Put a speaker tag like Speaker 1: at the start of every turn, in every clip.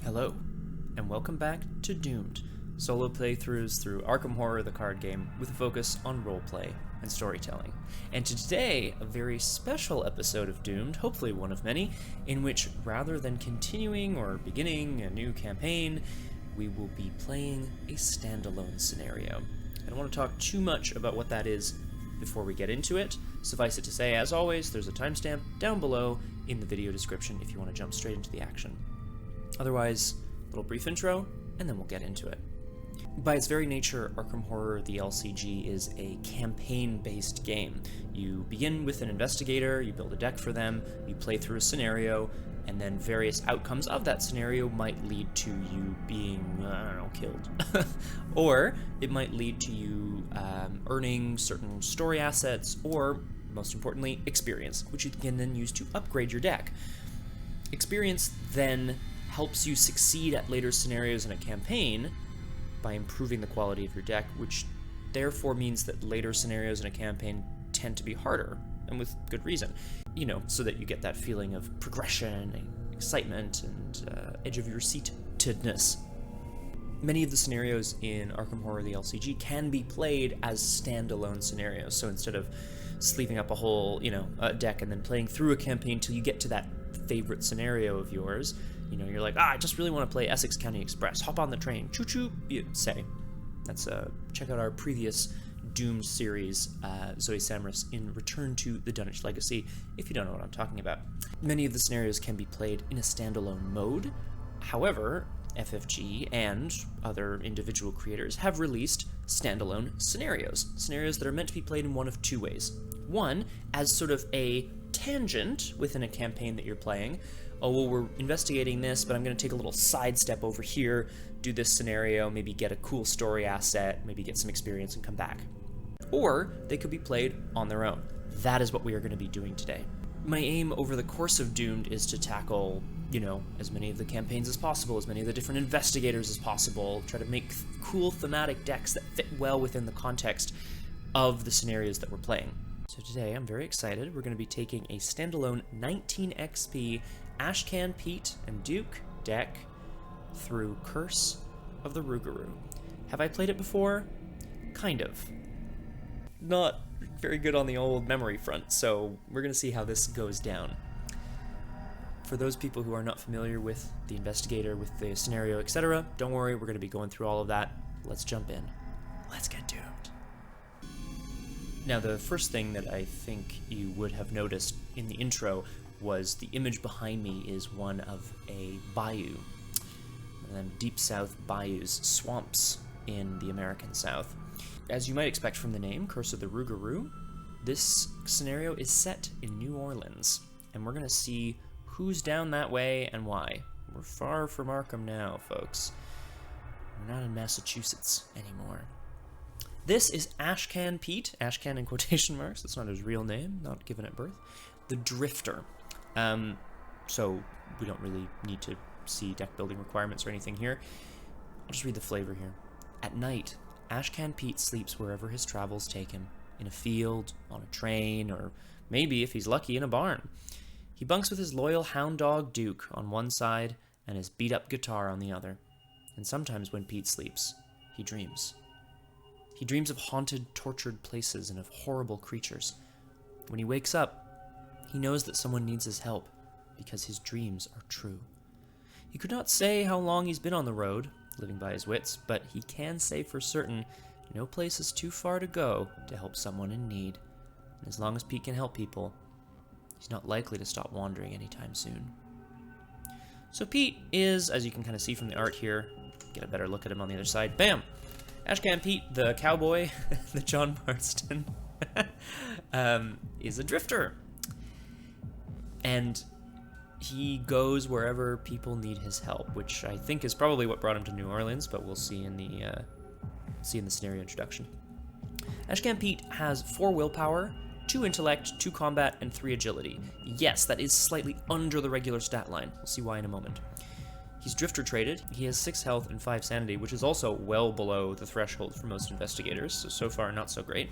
Speaker 1: Hello, and welcome back to Doomed, solo playthroughs through Arkham Horror the card game with a focus on roleplay and storytelling. And today, a very special episode of Doomed, hopefully one of many, in which rather than continuing or beginning a new campaign, we will be playing a standalone scenario. I don't want to talk too much about what that is before we get into it. Suffice it to say, as always, there's a timestamp down below in the video description if you want to jump straight into the action. Otherwise, a little brief intro, and then we'll get into it. By its very nature, Arkham Horror the LCG is a campaign-based game. You begin with an investigator, you build a deck for them, you play through a scenario, and then various outcomes of that scenario might lead to you being, killed. Or it might lead to you earning certain story assets, or, most importantly, experience, which you can then use to upgrade your deck. Experience then helps you succeed at later scenarios in a campaign by improving the quality of your deck, which therefore means that later scenarios in a campaign tend to be harder, and with good reason. So that you get that feeling of progression and excitement and edge of your seatedness. Many of the scenarios in Arkham Horror the LCG can be played as standalone scenarios, so instead of sleeving up a whole, deck and then playing through a campaign till you get to that favorite scenario of yours, you're like, I just really want to play Essex County Express. Hop on the train. Choo-choo, you say. That's, check out our previous Doomed series, Zoe Samras in Return to the Dunwich Legacy, if you don't know what I'm talking about. Many of the scenarios can be played in a standalone mode. However, FFG and other individual creators have released standalone scenarios that are meant to be played in one of two ways. One, as sort of a tangent within a campaign that you're playing. Oh, well, we're investigating this, but I'm going to take a little sidestep over here, do this scenario, maybe get a cool story asset, maybe get some experience and come back. Or they could be played on their own. That is what we are going to be doing today. My aim over the course of Doomed is to tackle, as many of the campaigns as possible, as many of the different investigators as possible, try to make cool thematic decks that fit well within the context of the scenarios that we're playing. So today, I'm very excited. We're going to be taking a standalone 19 XP Ashcan, Pete, and Duke deck through Curse of the Rougarou. Have I played it before? Kind of. Not very good on the old memory front, so we're going to see how this goes down. For those people who are not familiar with the investigator, with the scenario, etc., don't worry, we're going to be going through all of that. Let's jump in. Let's get doomed. Now, the first thing that I think you would have noticed in the intro was the image behind me is one of a bayou. Deep south bayous, swamps in the American South. As you might expect from the name, Curse of the Rougarou, this scenario is set in New Orleans, and we're going to see who's down that way and why. We're far from Arkham now, folks. We're not in Massachusetts anymore. This is Ashcan Pete, Ashcan in quotation marks, that's not his real name, not given at birth, the Drifter. So we don't really need to see deck building requirements or anything here. I'll just read the flavor here. At night, Ashcan Pete sleeps wherever his travels take him, in a field, on a train, or maybe, if he's lucky, in a barn. He bunks with his loyal hound dog Duke on one side and his beat-up guitar on the other. And sometimes when Pete sleeps, he dreams. He dreams of haunted, tortured places and of horrible creatures. When he wakes up, he knows that someone needs his help, because his dreams are true. He could not say how long he's been on the road, living by his wits, but he can say for certain, no place is too far to go to help someone in need. And as long as Pete can help people, he's not likely to stop wandering anytime soon. So Pete is, as you can kind of see from the art here, get a better look at him on the other side, bam! Ashcan Pete, the cowboy, the John Marston, is a drifter. And he goes wherever people need his help, which I think is probably what brought him to New Orleans, but we'll see in the scenario introduction. Ashcan Pete has 4 willpower, 2 intellect, 2 combat, and 3 agility. Yes, that is slightly under the regular stat line. We'll see why in a moment. He's drifter traded. He has 6 health and 5 sanity, which is also well below the threshold for most investigators, so far not so great.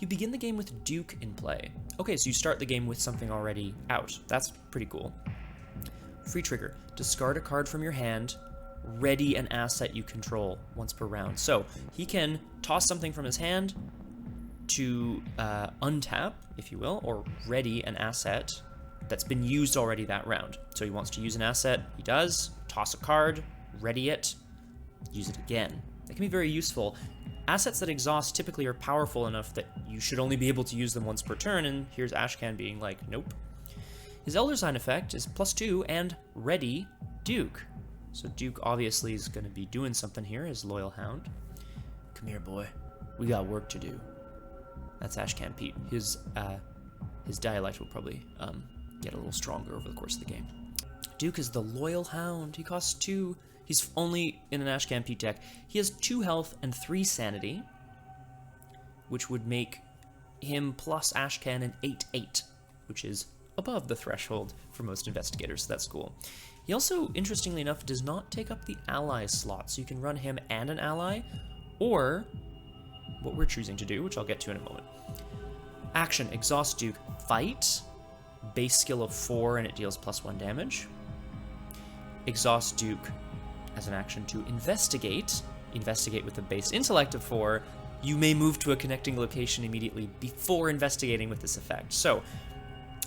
Speaker 1: You begin the game with Duke in play. Okay, so you start the game with something already out. That's pretty cool. Free trigger. Discard a card from your hand. Ready an asset you control once per round. So he can toss something from his hand to untap, if you will, or ready an asset that's been used already that round. So he wants to use an asset, he does, toss a card, ready it, use it again. That can be very useful. Assets that exhaust typically are powerful enough that you should only be able to use them once per turn, and here's Ashcan being like, nope. His Elder Sign effect is +2 and ready Duke. So Duke obviously is going to be doing something here, his loyal hound. Come here, boy. We got work to do. That's Ashcan Pete. His dialect will probably get a little stronger over the course of the game. Duke is the loyal hound. He costs 2. He's only in an Ashcan Pete deck. He has 2 health and 3 sanity, which would make him plus Ashcan an 8/8, which is above the threshold for most investigators, so that's cool. He also, interestingly enough, does not take up the ally slot, so you can run him and an ally, or what we're choosing to do, which I'll get to in a moment. Action, exhaust Duke, fight, base skill of 4 and it deals +1 damage. Exhaust Duke as an action to investigate with a base intellect of 4. You may move to a connecting location immediately before investigating with this effect. So,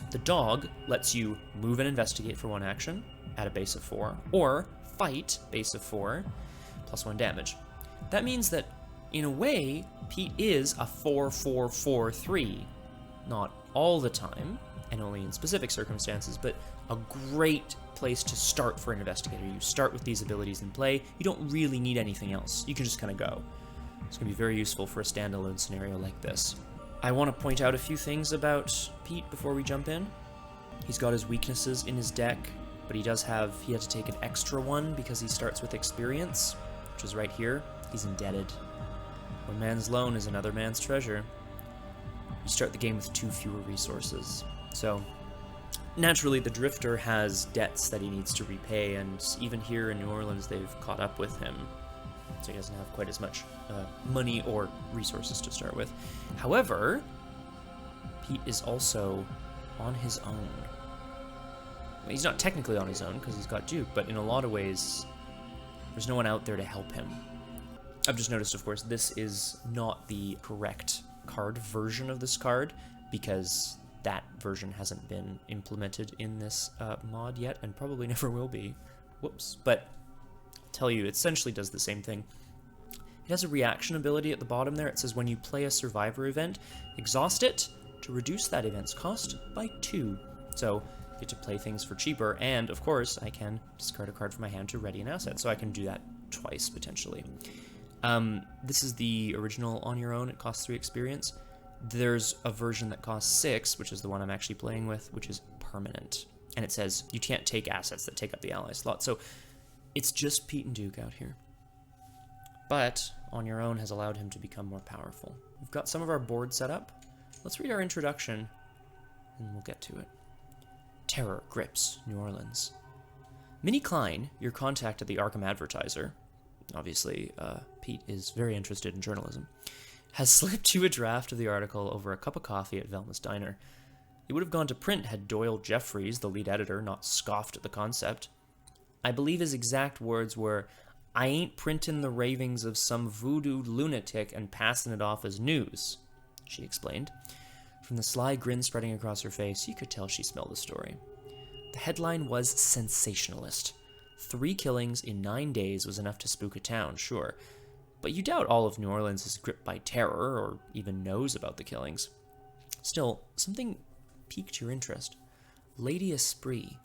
Speaker 1: the dog lets you move and investigate for 1 action at a base of 4, or fight, base of 4, +1 damage. That means that, in a way, Pete is a 4/4/4/3. Not all the time, and only in specific circumstances, but a great place to start for an investigator. You start with these abilities in play. You don't really need anything else. You can just kind of go. It's going to be very useful for a standalone scenario like this. I want to point out a few things about Pete before we jump in. He's got his weaknesses in his deck, but he had to take an extra one because he starts with experience, which is right here. He's indebted. One man's loan is another man's treasure. You start the game with 2 fewer resources. So, naturally, the Drifter has debts that he needs to repay, and even here in New Orleans, they've caught up with him. So he doesn't have quite as much money or resources to start with. However, Pete is also on his own. Well, he's not technically on his own because he's got Duke, but in a lot of ways, there's no one out there to help him. I've just noticed, of course, this is not the correct card version of this card because that version hasn't been implemented in this mod yet and probably never will be. Whoops. But I'll tell you, it essentially does the same thing. It has a reaction ability at the bottom there. It says when you play a survivor event, exhaust it to reduce that event's cost by 2. So I get to play things for cheaper, and of course I can discard a card from my hand to ready an asset, so I can do that twice potentially. This is the original on your own. It costs 3 experience. There's a version that costs 6, which is the one I'm actually playing with, which is permanent. And it says you can't take assets that take up the ally slot. So it's just Pete and Duke out here. But on your own has allowed him to become more powerful. We've got some of our board set up. Let's read our introduction, and we'll get to it. Terror grips New Orleans. Minnie Klein, your contact at the Arkham Advertiser, obviously Pete is very interested in journalism, has slipped you a draft of the article over a cup of coffee at Velma's Diner. It would have gone to print had Doyle Jeffries, the lead editor, not scoffed at the concept. I believe his exact words were, "I ain't printing the ravings of some voodoo lunatic and passing it off as news," she explained. From the sly grin spreading across her face, you could tell she smelled the story. The headline was sensationalist. 3 killings in 9 days was enough to spook a town, sure. But you doubt all of New Orleans is gripped by terror or even knows about the killings. Still, something piqued your interest. Lady Esprit,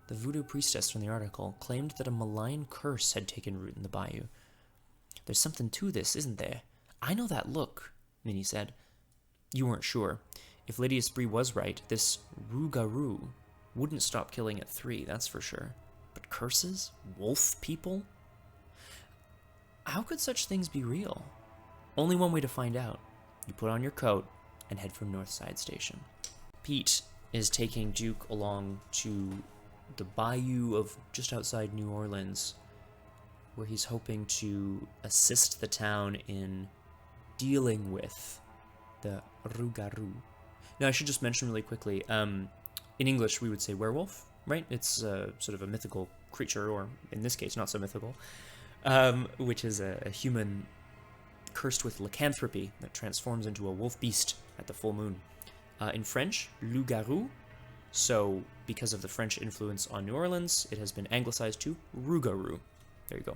Speaker 1: the voodoo priestess from the article, claimed that a malign curse had taken root in the bayou. There's something to this, isn't there? I know that look, Minnie said. You weren't sure. If Lady Esprit was right, this Rougarou wouldn't stop killing at 3, that's for sure. But curses? Wolf people? How could such things be real? Only one way to find out. You put on your coat and head for Northside Station. Pete is taking Duke along to the bayou of just outside New Orleans, where he's hoping to assist the town in dealing with the Rougarou. Now, I should just mention really quickly, in English we would say werewolf, right? It's sort of a mythical creature, or in this case, not so mythical, which is a human cursed with lycanthropy that transforms into a wolf beast at the full moon. In French, Rougarou. So, because of the French influence on New Orleans, it has been anglicized to Rougarou. There you go.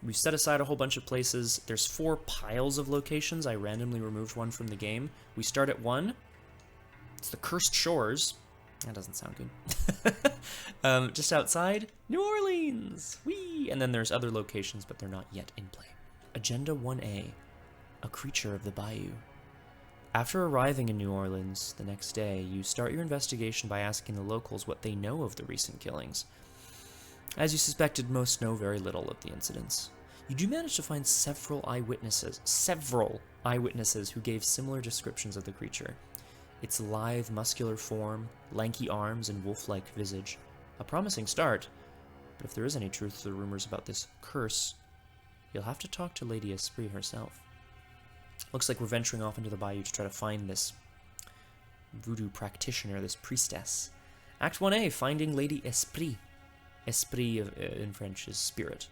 Speaker 1: We've set aside a whole bunch of places. There's 4 piles of locations. I randomly removed one from the game. We start at 1. It's the Cursed Shores. That doesn't sound good. Just outside, New Orleans. Whee! And then there's other locations, but they're not yet in play. Agenda 1A. A creature of the Bayou. After arriving in New Orleans the next day, you start your investigation by asking the locals what they know of the recent killings. As you suspected, most know very little of the incidents. You do manage to find several eyewitnesses who gave similar descriptions of the creature. Its lithe, muscular form, lanky arms, and wolf-like visage. A promising start, but if there is any truth to the rumors about this curse, you'll have to talk to Lady Esprit herself. Looks like we're venturing off into the bayou to try to find this voodoo practitioner, this priestess. Act 1A, finding Lady Esprit. Esprit in French is spirit.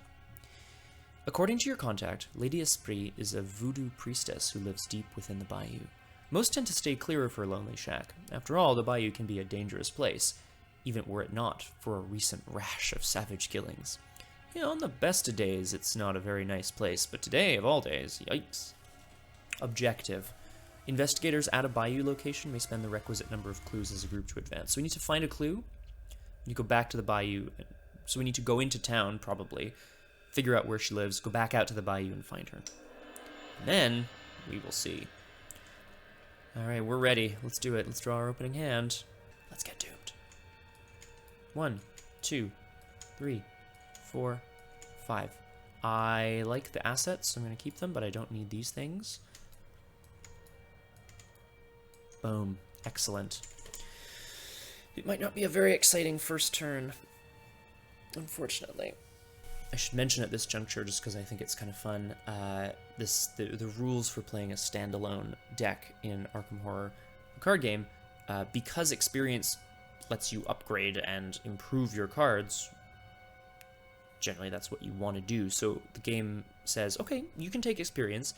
Speaker 1: According to your contact, Lady Esprit is a voodoo priestess who lives deep within the bayou. Most tend to stay clear of her lonely shack. After all, the bayou can be a dangerous place, even were it not for a recent rash of savage killings. Yeah, on the best of days, it's not a very nice place, but today, of all days, yikes. Objective. Investigators at a bayou location may spend the requisite number of clues as a group to advance. So we need to find a clue. You go back to the bayou. So we need to go into town, probably, figure out where she lives, go back out to the bayou and find her. And then we will see. All right, we're ready. Let's do it. Let's draw our opening hand. Let's get doomed. 1, 2, 3, 4, 5. I like the assets, so I'm going to keep them, but I don't need these things. Boom. Excellent. It might not be a very exciting first turn, unfortunately. I should mention at this juncture, just because I think it's kind of fun, the rules for playing a standalone deck in Arkham Horror, the card game, because experience lets you upgrade and improve your cards. Generally, that's what you want to do. So the game says, okay, you can take experience,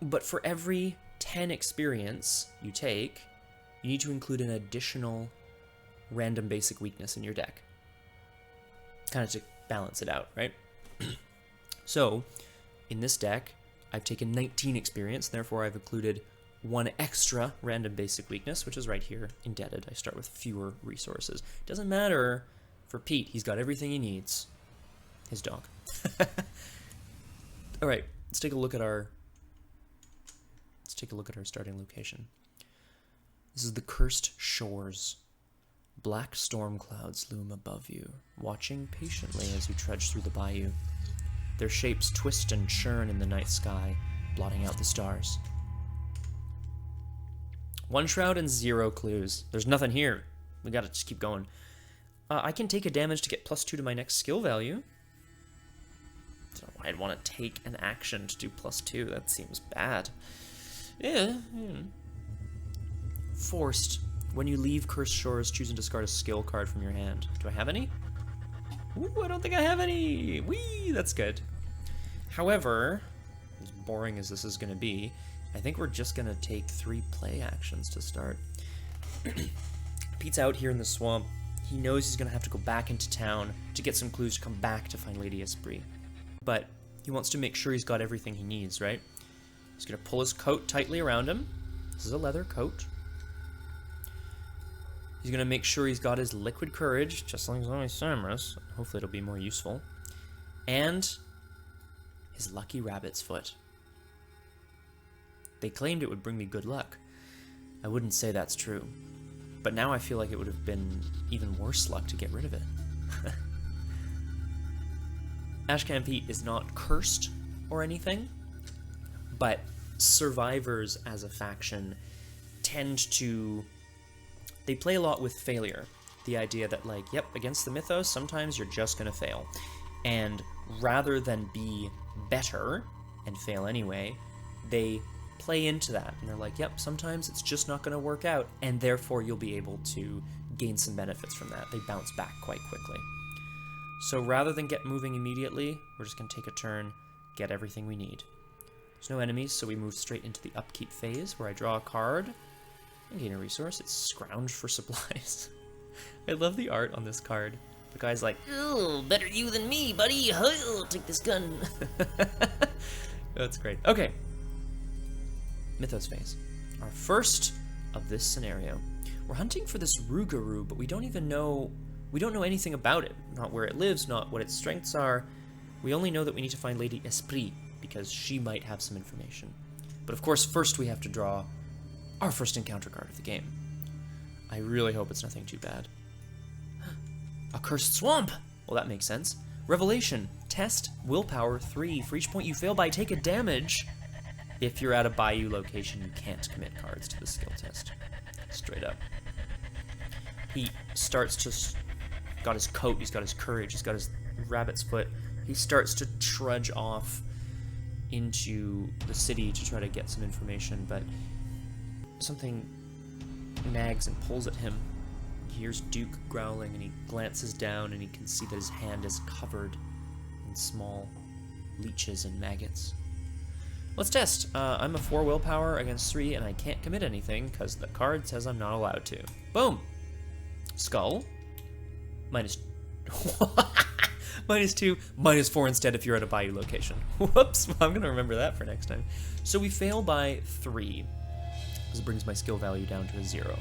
Speaker 1: but for every 10 experience you take, you need to include an additional random basic weakness in your deck. Kind of to balance it out, right? So, in this deck, I've taken 19 experience, therefore I've included 1 extra random basic weakness, which is right here, indebted. I start with fewer resources. Doesn't matter for Pete, he's got everything he needs. His dog. Alright, let's take a look at our starting location. This is the Cursed Shores. Black storm clouds loom above you, watching patiently as you trudge through the bayou. Their shapes twist and churn in the night sky, blotting out the stars. 1 shroud and 0 clues. There's nothing here. We gotta just keep going. I can take a damage to get +2 to my next skill value. Don't know why I'd want to take an action to do +2. That seems bad. Yeah. Forced. When you leave Cursed Shores, choose and discard a skill card from your hand. Do I have any? Ooh, I don't think I have any. Whee! That's good. However, as boring as this is going to be, I think we're just going to take 3 play actions to start. Pete's out here in the swamp. He knows he's going to have to go back into town to get some clues to come back to find Lady Esprit. But he wants to make sure he's got everything he needs, right? He's going to pull his coat tightly around him. This is a leather coat. He's going to make sure he's got his liquid courage, just like Zoe Samras. Hopefully it'll be more useful. And his lucky rabbit's foot. They claimed it would bring me good luck. I wouldn't say that's true. But now I feel like it would have been even worse luck to get rid of it. Ashcan Pete is not cursed or anything, but survivors as a faction tend to... They play a lot with failure. The idea that, like, yep, against the mythos, sometimes you're just gonna fail. And rather than be better and fail anyway, they play into that. And they're like, yep, sometimes it's just not going to work out. And therefore, you'll be able to gain some benefits from that. They bounce back quite quickly. So rather than get moving immediately, we're just going to take a turn, get everything we need. There's no enemies, so we move straight into the upkeep phase, where I draw a card and gain a resource. It's scrounge for supplies. I love the art on this card. The guy's like, "Ooh, better you than me, buddy. I'll take this gun." That's great. Okay. Mythos phase. Our first of this scenario. We're hunting for this Rougarou, but we don't know anything about it. Not where it lives, not what its strengths are. We only know that we need to find Lady Esprit, because she might have some information. But of course, first we have to draw our first encounter card of the game. I really hope it's nothing too bad. A cursed swamp! Well, that makes sense. Revelation. Test willpower 3. For each point you fail by, take a damage. If you're at a Bayou location, you can't commit cards to the skill test. Straight up. He starts to... got his coat, he's got his courage, he's got his rabbit's foot. He starts to trudge off into the city to try to get some information, but something nags and pulls at him. He hears Duke growling, and he glances down, and he can see that his hand is covered in small leeches and maggots. Let's test. I'm a 4 willpower against 3, and I can't commit anything, because the card says I'm not allowed to. Boom! Skull. Minus... -2, -4 instead if you're at a Bayou location. Whoops, I'm going to remember that for next time. So we fail by 3. This brings my skill value down to a 0.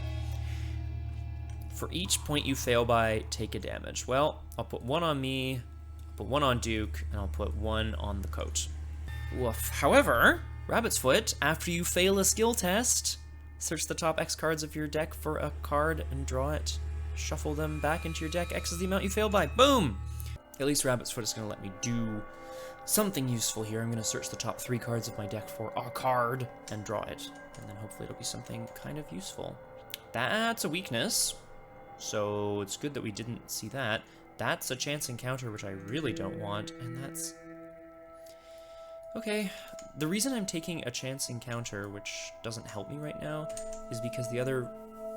Speaker 1: For each point you fail by, take a damage. Well, I'll put 1 on me, I'll put 1 on Duke, and I'll put 1 on the coat. Woof. However, Rabbit's Foot, after you fail a skill test, search the top X cards of your deck for a card and draw it. Shuffle them back into your deck. X is the amount you failed by. Boom! At least Rabbit's Foot is going to let me do something useful here. I'm going to search the top 3 cards of my deck for a card and draw it. And then hopefully it'll be something kind of useful. That's a weakness. So it's good that we didn't see that. That's a chance encounter, which I really don't want. And that's... okay. The reason I'm taking a chance encounter, which doesn't help me right now, is because the other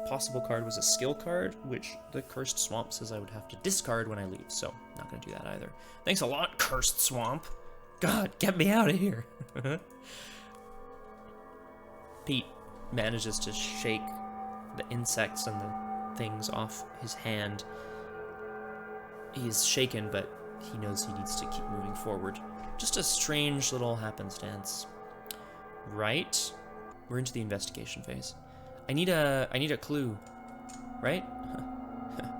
Speaker 1: possible card was a skill card, which the Cursed Swamp says I would have to discard when I leave, so not going to do that either. Thanks a lot, Cursed Swamp. God, get me out of here. Pete manages to shake the insects and the things off his hand. He's shaken, but he knows he needs to keep moving forward. Just a strange little happenstance. Right? We're into the investigation phase. I need a clue, right?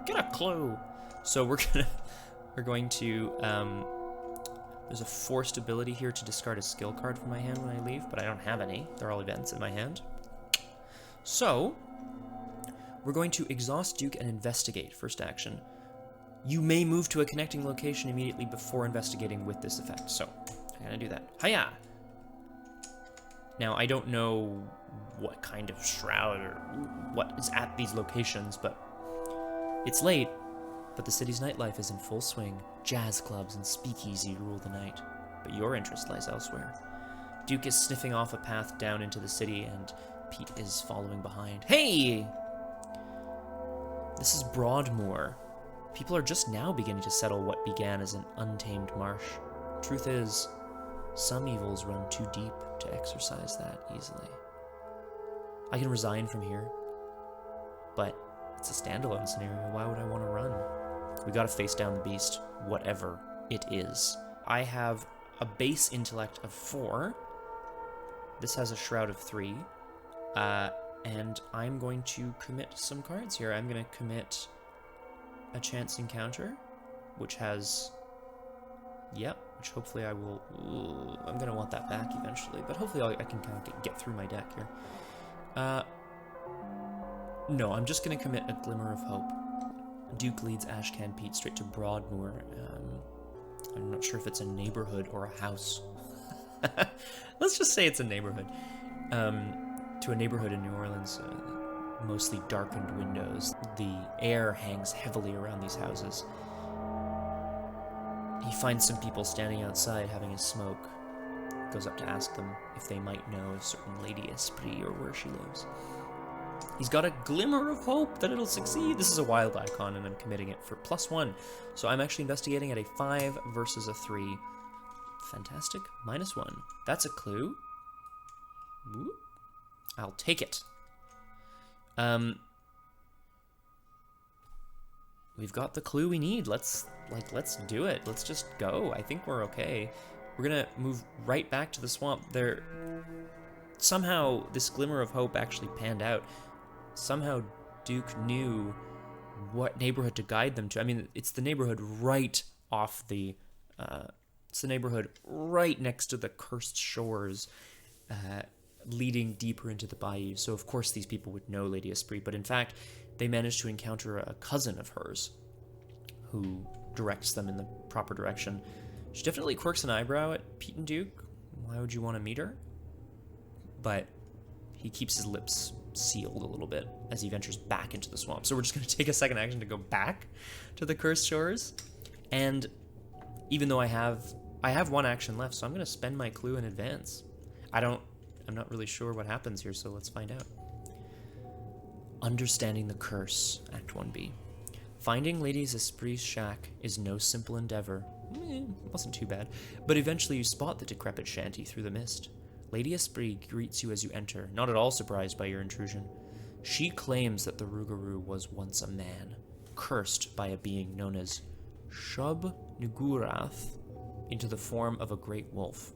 Speaker 1: Get a clue. So we're going to there's a forced ability here to discard a skill card from my hand when I leave, but I don't have any. They're all events in my hand. So we're going to exhaust Duke and investigate. First action. You may move to a connecting location immediately before investigating with this effect. So I'm gonna do that. Hiya! Now I don't know what kind of shroud or what is at these locations, but it's late, but the city's nightlife is in full swing. Jazz clubs and speakeasy rule the night, but your interest lies elsewhere. Duke is sniffing off a path down into the city, and Pete is following behind. Hey! This is Broadmoor. People are just now beginning to settle what began as an untamed marsh. Truth is, some evils run too deep to exercise that easily. I can resign from here, but it's a standalone scenario. Why would I want to run? We gotta face down the beast, whatever it is. I have a base intellect of 4. This has a shroud of 3. And I'm going to commit some cards here. I'm going to commit a chance encounter, which has... yep, which hopefully I will... ooh, I'm going to want that back eventually, but hopefully I can kind of get through my deck here. No, I'm just going to commit a Glimmer of Hope. Duke leads Ashcan Pete straight to Broadmoor. I'm not sure if it's a neighborhood or a house. Let's just say it's a neighborhood. To a neighborhood in New Orleans, mostly darkened windows. The air hangs heavily around these houses. He finds some people standing outside having a smoke. goes up to ask them if they might know a certain Lady Esprit or where she lives. He's got a glimmer of hope that it'll succeed. This is a wild icon, and I'm committing it for +1. So I'm actually investigating at a 5 versus a 3. Fantastic. -1. That's a clue. Whoop. I'll take it. We've got the clue we need. Let's do it. Let's just go. I think we're okay. We're gonna move right back to the swamp. Somehow this glimmer of hope actually panned out. Somehow Duke knew what neighborhood to guide them to. I mean, it's the neighborhood right off the, it's the neighborhood right next to the cursed shores, leading deeper into the bayou. So of course these people would know Lady Esprit, but in fact, they managed to encounter a cousin of hers who directs them in the proper direction. She definitely quirks an eyebrow at Pete and Duke. Why would you want to meet her? But he keeps his lips sealed a little bit as he ventures back into the swamp. So we're just going to take a second action to go back to the cursed shores. And even though I have 1 action left, so I'm going to spend my clue in advance. I'm not really sure what happens here, so let's find out. Understanding the curse, Act 1B. Finding Lady Esprit's shack is no simple endeavor. Wasn't too bad. But eventually you spot the decrepit shanty through the mist. Lady Esprit greets you as you enter, not at all surprised by your intrusion. She claims that the Rougarou was once a man, cursed by a being known as Shub-Nugurath into the form of a great wolf.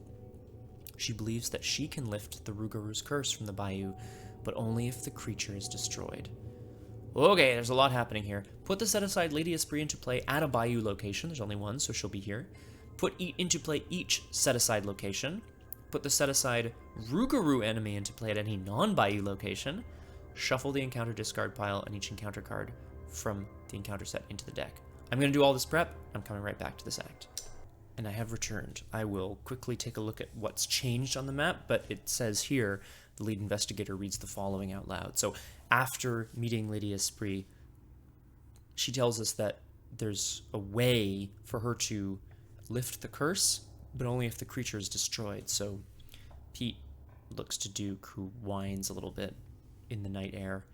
Speaker 1: She believes that she can lift the Rougarou's curse from the bayou, but only if the creature is destroyed. Okay, there's a lot happening here. Put the set-aside Lady Esprit into play at a bayou location. There's only one, so she'll be here. Put into play each set-aside location. Put the set-aside Rougarou enemy into play at any non-bayou location. Shuffle the encounter discard pile and each encounter card from the encounter set into the deck. I'm going to do all this prep. I'm coming right back to this act. And I have returned. I will quickly take a look at what's changed on the map, but it says here, the lead investigator reads the following out loud. So after meeting Lady Esprit, she tells us that there's a way for her to lift the curse, but only if the creature is destroyed. So Pete looks to Duke, who whines a little bit in the night air.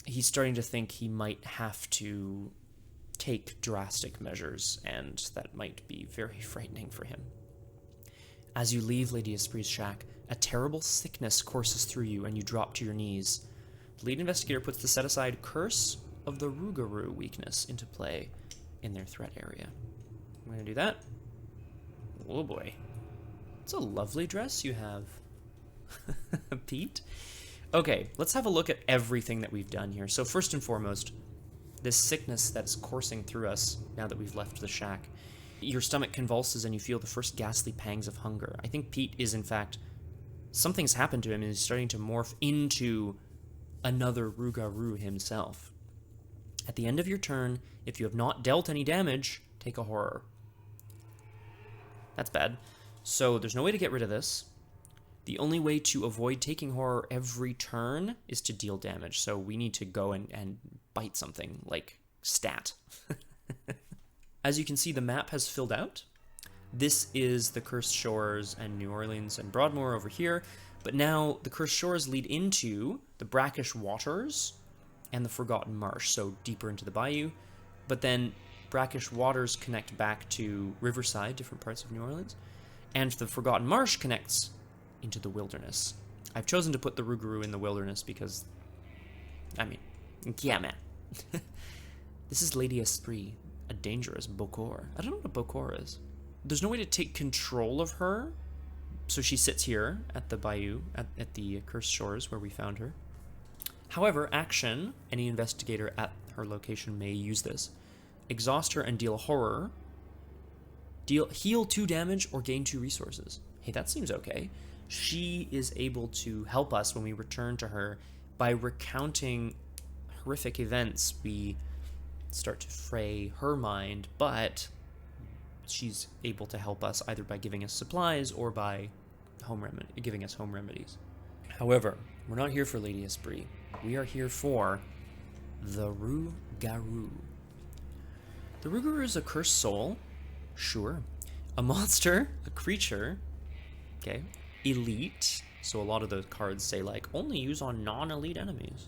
Speaker 1: He's starting to think he might have to take drastic measures, and that might be very frightening for him. As you leave Lady Esprit's shack, a terrible sickness courses through you and you drop to your knees. The lead investigator puts the set-aside Curse of the Rougarou weakness into play in their threat area. I'm going to do that. Oh boy. It's a lovely dress you have, Pete. Okay, let's have a look at everything that we've done here. So first and foremost, this sickness that's coursing through us now that we've left the shack. Your stomach convulses and you feel the first ghastly pangs of hunger. I think Pete is, in fact, something's happened to him and he's starting to morph into another Rougarou himself. At the end of your turn, if you have not dealt any damage, take a horror. That's bad. So there's no way to get rid of this. The only way to avoid taking horror every turn is to deal damage. So we need to go and bite something, like stat. As you can see, the map has filled out. This is the Cursed Shores and New Orleans and Broadmoor over here. But now the Cursed Shores lead into the Brackish Waters and the Forgotten Marsh, so deeper into the bayou. But then Brackish Waters connect back to Riverside, different parts of New Orleans. And the Forgotten Marsh connects into the wilderness. I've chosen to put the Rougarou in the wilderness because, I mean, yeah, man. This is Lady Esprit, a dangerous Bokor. I don't know what a Bokor is. There's no way to take control of her, so she sits here at the bayou, at the Cursed Shores where we found her. However, action, any investigator at her location may use this. Exhaust her and deal horror. Heal 2 damage or gain 2 resources. Hey, that seems okay. She is able to help us when we return to her by recounting horrific events. We start to fray her mind, but she's able to help us either by giving us supplies or by giving us home remedies. However, we're not here for Lady Esprit. We are here for the Rougarou. The Rougarou is a cursed soul, sure. A monster, a creature, Okay. Elite. So a lot of those cards say, like, only use on non-elite enemies.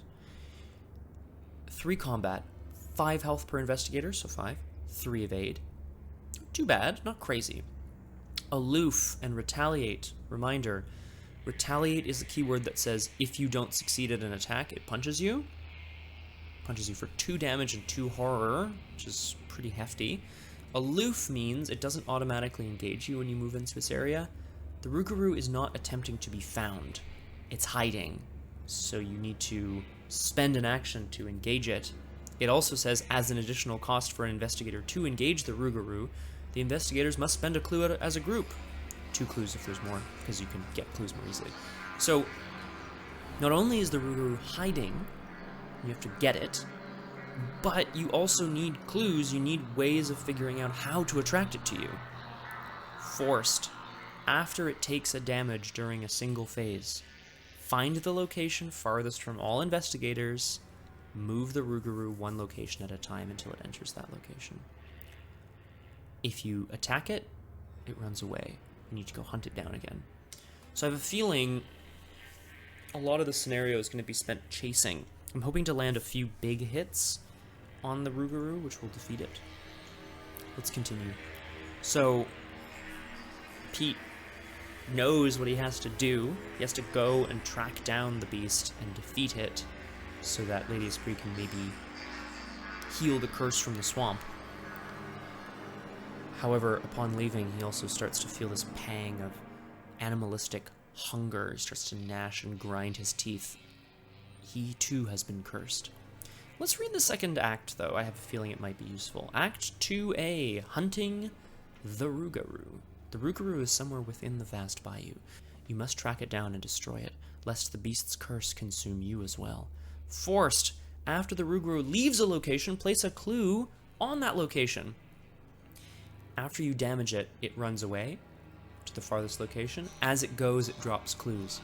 Speaker 1: 3 combat. 5 health per investigator, so 5. 3 evade. Too bad, not crazy. Aloof and retaliate. Reminder, retaliate is the keyword that says if you don't succeed at an attack, it punches you. Punches you for 2 damage and 2 horror, which is pretty hefty. Aloof means it doesn't automatically engage you when you move into this area. The Rougarou is not attempting to be found. It's hiding. So you need to spend an action to engage it. It also says, as an additional cost for an investigator to engage the Rougarou, the investigators must spend a clue as a group. 2 clues if there's more, because you can get clues more easily. So, not only is the Rougarou hiding, you have to get it, but you also need clues, you need ways of figuring out how to attract it to you. Forced. After it takes a damage during a single phase, find the location farthest from all investigators, move the Rougarou 1 location at a time until it enters that location. If you attack it, it runs away. You need to go hunt it down again. So I have a feeling a lot of the scenario is going to be spent chasing. I'm hoping to land a few big hits on the Rougarou, which will defeat it. Let's continue. So, Pete knows what he has to do. He has to go and track down the beast and defeat it so that Lady Esprit can maybe heal the curse from the swamp. However, upon leaving, he also starts to feel this pang of animalistic hunger. He starts to gnash and grind his teeth. He, too, has been cursed. Let's read the second act, though. I have a feeling it might be useful. Act 2A, Hunting the Rougarou. The Rougarou is somewhere within the vast bayou. You must track it down and destroy it, lest the beast's curse consume you as well. Forced. After the Rougarou leaves a location, place a clue on that location. After you damage it, it runs away to the farthest location. As it goes, it drops clues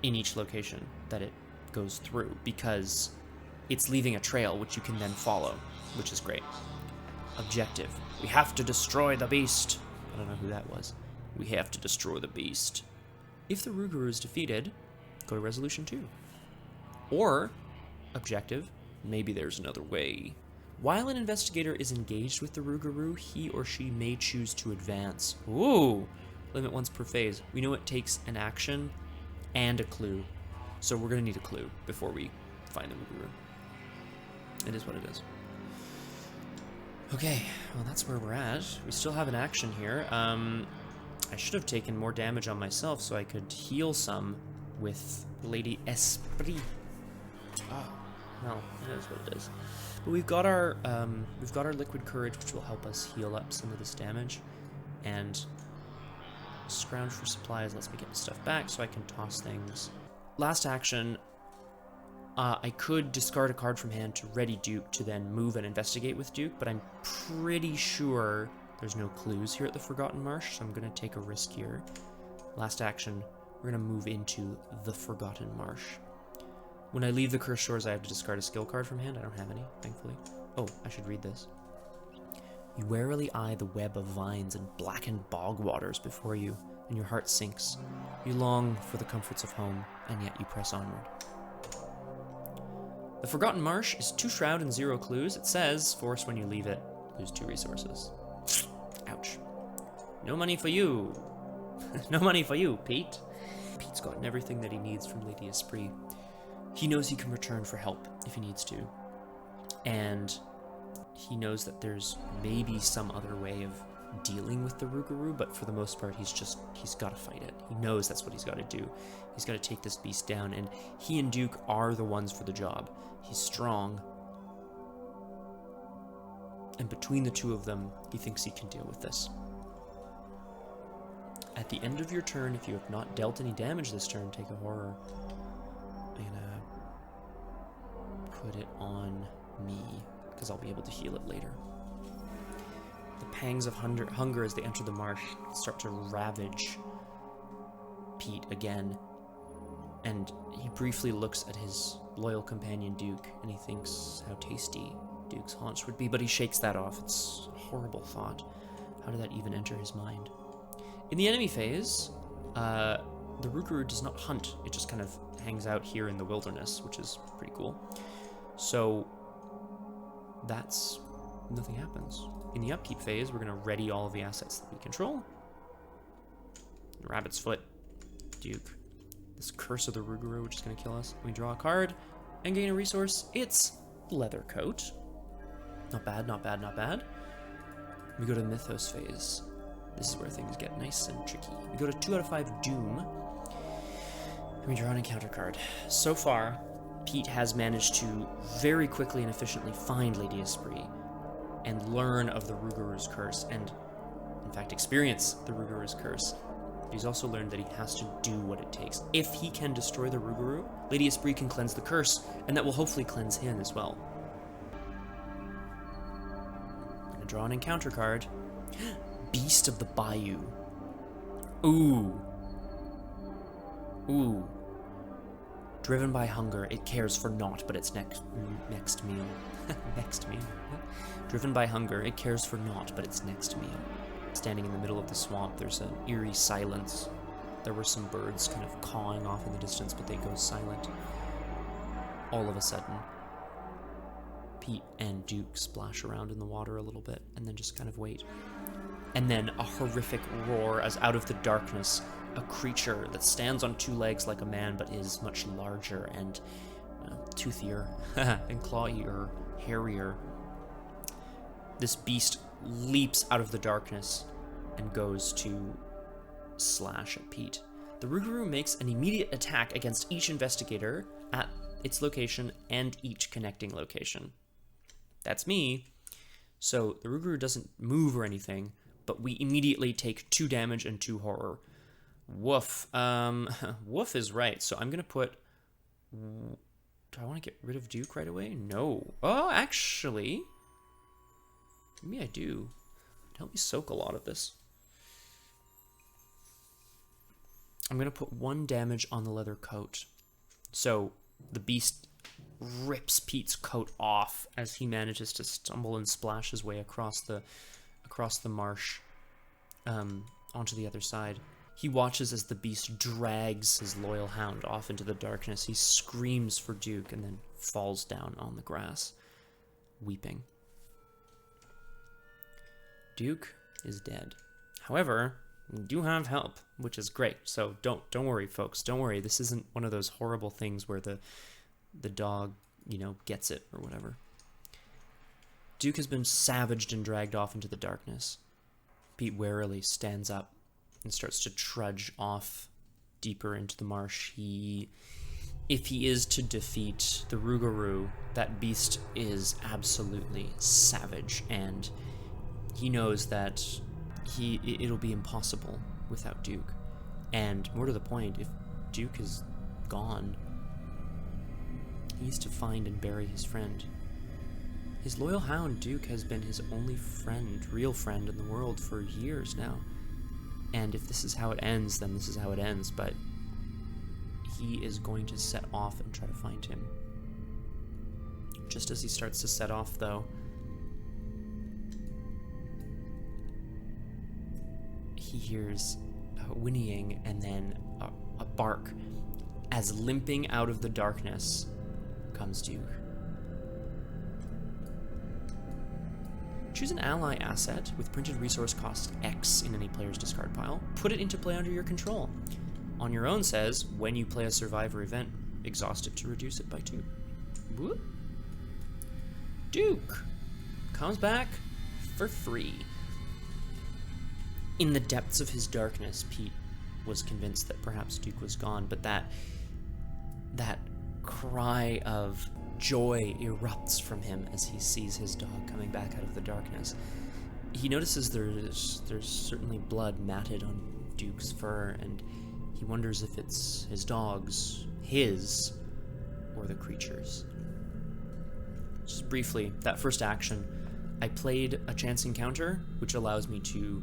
Speaker 1: in each location that it goes through, because it's leaving a trail which you can then follow, which is great. Objective. We have to destroy the beast. I don't know who that was. We have to destroy the beast. If the Rougarou is defeated, go to Resolution 2. Or, objective, maybe there's another way. While an investigator is engaged with the Rougarou, he or she may choose to advance. Ooh! Limit once per phase. We know it takes an action and a clue. So we're going to need a clue before we find the Rougarou. It is what it is. Okay, well that's where we're at. We still have an action here. I should have taken more damage on myself so I could heal some with Lady Esprit. Oh, well, it is what it is. But we've got our liquid courage, which will help us heal up some of this damage, and scrounge for supplies lets me get the stuff back so I can toss things. Last action, I could discard a card from hand to ready Duke to then move and investigate with Duke, but I'm pretty sure there's no clues here at the Forgotten Marsh, so I'm going to take a risk here. Last action, we're going to move into the Forgotten Marsh. When I leave the Cursed Shores, I have to discard a skill card from hand. I don't have any, thankfully. Oh, I should read this. You warily eye the web of vines and blackened bog waters before you, and your heart sinks. You long for the comforts of home, and yet you press onward. The Forgotten Marsh is 2 shroud and 0 clues. It says, force when you leave it, lose 2 resources. Ouch. No money for you. No money for you, Pete. Pete's gotten everything that he needs from Lady Esprit. He knows he can return for help if he needs to. And he knows that there's maybe some other way of dealing with the Rougarou, but for the most part, he's got to fight it. He knows that's what he's got to do. He's got to take this beast down, and he and Duke are the ones for the job. He's strong. And between the two of them, he thinks he can deal with this. At the end of your turn, if you have not dealt any damage this turn, take a horror. I'm gonna put it on me, because I'll be able to heal it later. The pangs of hunger as they enter the marsh start to ravage Pete again, and he briefly looks at his loyal companion Duke, and he thinks how tasty Duke's haunch would be, but he shakes that off. It's a horrible thought. How did that even enter his mind? In the enemy phase, The Rougarou does not hunt. It just kind of hangs out here in the wilderness, which is pretty cool. So nothing happens. In the upkeep phase, we're going to ready all of the assets that we control. Rabbit's Foot, Duke. This Curse of the Rougarou, which is going to kill us. We draw a card and gain a resource. It's Leather Coat. Not bad, not bad, not bad. We go to the Mythos phase. This is where things get nice and tricky. We go to 2 out of 5 Doom. And we draw an encounter card. So far, Pete has managed to very quickly and efficiently find Lady Esprit and learn of the Rougarou's curse, and in fact experience the Rougarou's curse. He's also learned that he has to do what it takes. If he can destroy the Rougarou, Lady Esprit can cleanse the curse, and that will hopefully cleanse him as well. I'm gonna draw an encounter card. Beast of the Bayou. Ooh. Ooh. Driven by hunger, it cares for naught but its next meal. Next meal. Driven by hunger, it cares for naught but its next meal. Standing in the middle of the swamp, there's an eerie silence. There were some birds kind of cawing off in the distance, but they go silent. All of a sudden, Pete and Duke splash around in the water a little bit, and then just kind of wait. And then a horrific roar as out of the darkness, a creature that stands on 2 legs like a man, but is much larger and toothier and clawier, hairier. This beast leaps out of the darkness and goes to slash at Pete. The Rougarou makes an immediate attack against each investigator at its location and each connecting location. That's me. So the Rougarou doesn't move or anything, but we immediately take 2 damage and 2 horror. Woof. Woof is right. So I'm going to put... Do I want to get rid of Duke right away? No. Oh, actually... Maybe I do. Help me soak a lot of this. I'm going to put 1 damage on the leather coat. So the beast rips Pete's coat off as he manages to stumble and splash his way across the marsh onto the other side. He watches as the beast drags his loyal hound off into the darkness. He screams for Duke and then falls down on the grass, weeping. Duke is dead. However, we do have help, which is great. So don't worry, folks. Don't worry. This isn't one of those horrible things where the dog, gets it or whatever. Duke has been savaged and dragged off into the darkness. Pete warily stands up and starts to trudge off deeper into the marsh. If he is to defeat the Rougarou, that beast is absolutely savage, and he knows that it'll be impossible without Duke. And more to the point, if Duke is gone, he needs to find and bury his friend. His loyal hound, Duke, has been his only friend, real friend in the world for years now. And if this is how it ends, then this is how it ends, but he is going to set off and try to find him. Just as he starts to set off, though, he hears whinnying and then a bark as limping out of the darkness comes Duke. Choose an ally asset with printed resource cost X in any player's discard pile. Put it into play under your control. On your own says, when you play a survivor event, exhaust it to reduce it by 2. Whoop. Duke comes back for free. In the depths of his darkness, Pete was convinced that perhaps Duke was gone, but that cry of joy erupts from him as he sees his dog coming back out of the darkness. He notices there's certainly blood matted on Duke's fur, and he wonders if it's his dog's, or the creature's. Just briefly, that first action, I played a chance encounter, which allows me to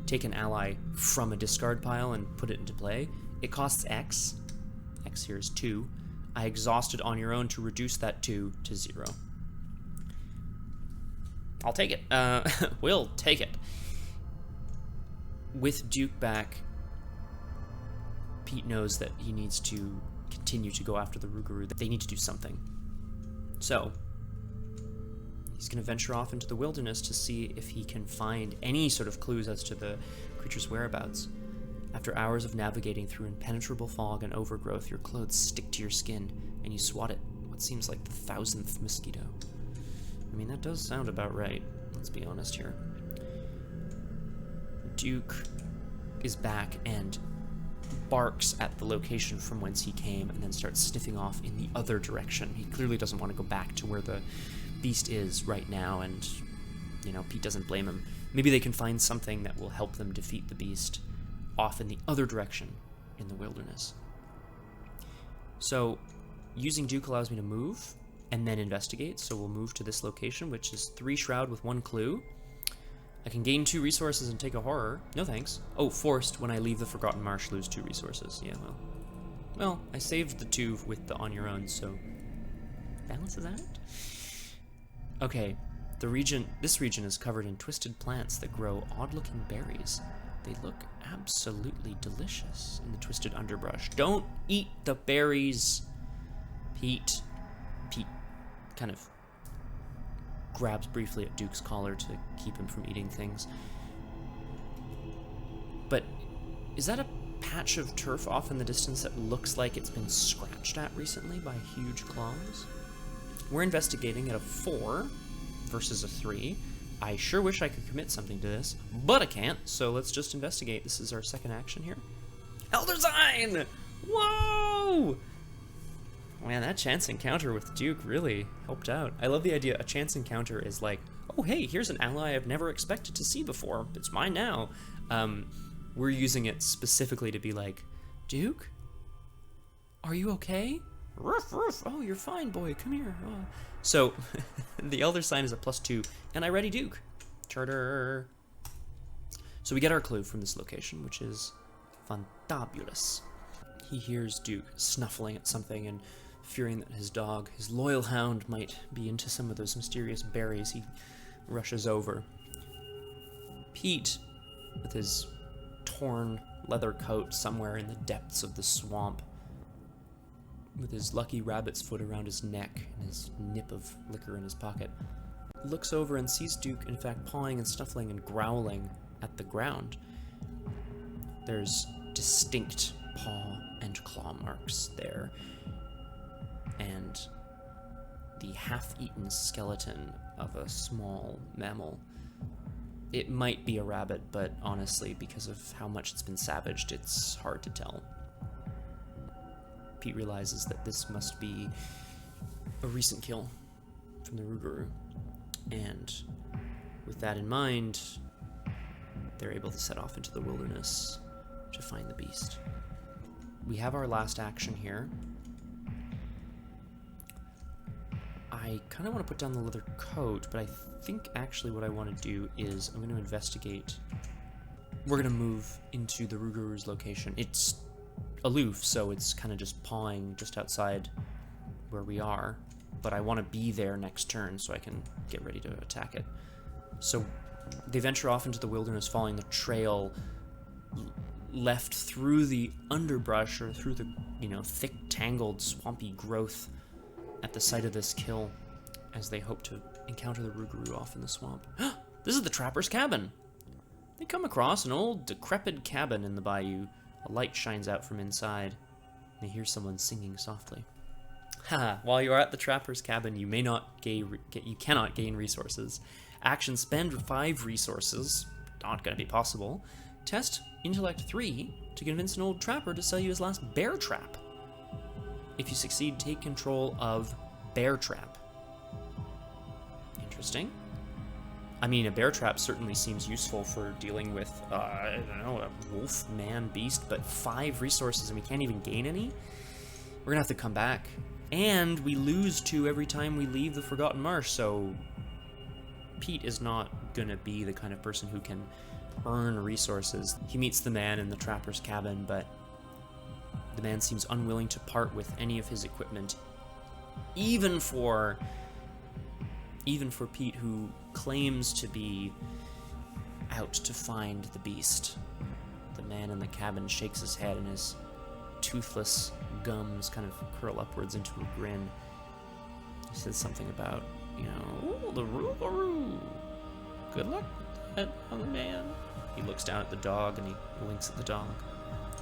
Speaker 1: take an ally from a discard pile and put it into play. It costs X. X here is 2. I exhausted on your own to reduce that 2 to 0. I'll take it. We'll take it. With Duke back, Pete knows that he needs to continue to go after the Rougarou. They need to do something. So, he's going to venture off into the wilderness to see if he can find any sort of clues as to the creature's whereabouts. After hours of navigating through impenetrable fog and overgrowth, your clothes stick to your skin, and you swat at what seems like the 1,000th mosquito. I mean, that does sound about right. Let's be honest here. Duke is back and barks at the location from whence he came and then starts sniffing off in the other direction. He clearly doesn't want to go back to where the beast is right now, and, you know, Pete doesn't blame him. Maybe they can find something that will help them defeat the beast off in the other direction in the wilderness. So, using Duke allows me to move and then investigate, so we'll move to this location, which is 3 shroud with 1 clue. I can gain 2 resources and take a horror. No thanks. Oh, forced. When I leave the Forgotten Marsh, lose 2 resources. Yeah, well. Well, I saved the 2 with the on your own, so balances out. Okay, this region is covered in twisted plants that grow odd-looking berries. They look absolutely delicious in the twisted underbrush. Don't eat the berries, Pete. Pete kind of grabs briefly at Duke's collar to keep him from eating things. But is that a patch of turf off in the distance that looks like it's been scratched at recently by huge claws? We're investigating at a 4 versus a 3. I sure wish I could commit something to this, but I can't, so let's just investigate. This is our second action here. Elder Sign! Whoa! Man, that chance encounter with Duke really helped out. I love the idea a chance encounter is like, oh hey, here's an ally I've never expected to see before. It's mine now. We're using it specifically to be like, Duke? Are you okay? Ruff, ruff. Oh, you're fine, boy. Come here. Oh. So, the Elder Sign is a +2, and I ready Duke. Charter. So we get our clue from this location, which is fantabulous. He hears Duke snuffling at something and fearing that his dog, his loyal hound, might be into some of those mysterious berries. He rushes over. Pete, with his torn leather coat somewhere in the depths of the swamp, with his lucky rabbit's foot around his neck and his nip of liquor in his pocket, looks over and sees Duke, in fact, pawing and snuffling and growling at the ground. There's distinct paw and claw marks there, and the half-eaten skeleton of a small mammal. It might be a rabbit, but honestly, because of how much it's been savaged, it's hard to tell. Pete realizes that this must be a recent kill from the Rougarou, and with that in mind, they're able to set off into the wilderness to find the beast. We have our last action here. I kind of want to put down the leather coat, but I think actually what I want to do is I'm going to investigate. We're going to move into the Rougarou's location. It's aloof, so it's kind of just pawing just outside where we are, but I want to be there next turn so I can get ready to attack it. So they venture off into the wilderness, following the trail left through the underbrush, or through the, you know, thick, tangled, swampy growth at the site of this kill, as they hope to encounter the Rougarou off in the swamp. This is the trapper's cabin! They come across an old, decrepit cabin in the bayou. A light shines out from inside. They hear someone singing softly. Haha, while you are at the trapper's cabin, you cannot gain resources. Action spend 5 resources. Not gonna be possible. Test intellect 3 to convince an old trapper to sell you his last bear trap. If you succeed, take control of bear trap. Interesting. I mean, a bear trap certainly seems useful for dealing with, I don't know, a wolf, man, beast, but 5 resources and we can't even gain any? We're gonna have to come back. And we lose 2 every time we leave the Forgotten Marsh, so Pete is not gonna be the kind of person who can earn resources. He meets the man in the trapper's cabin, but the man seems unwilling to part with any of his equipment, even for Pete, who claims to be out to find the beast. The man in the cabin shakes his head and is toothless gums kind of curl upwards into a grin. He says something about, you know, "Ooh, the Rougarou. Good luck with that, young man." He looks down at the dog and he winks at the dog.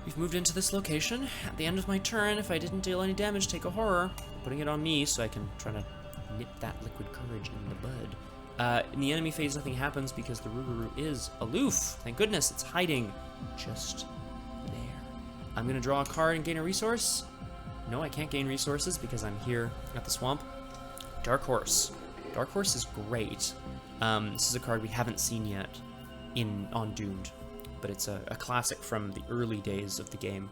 Speaker 1: "We've moved into this location. At the end of my turn, if I didn't deal any damage, take a horror. Putting it on me so I can try to nip that liquid courage in the bud." In the enemy phase, nothing happens because the Rougarou is aloof. Thank goodness, it's hiding just there. I'm going to draw a card and gain a resource. No, I can't gain resources because I'm here at the swamp. Dark Horse. Dark Horse is great. This is a card we haven't seen yet on Doomed, but it's a classic from the early days of the game.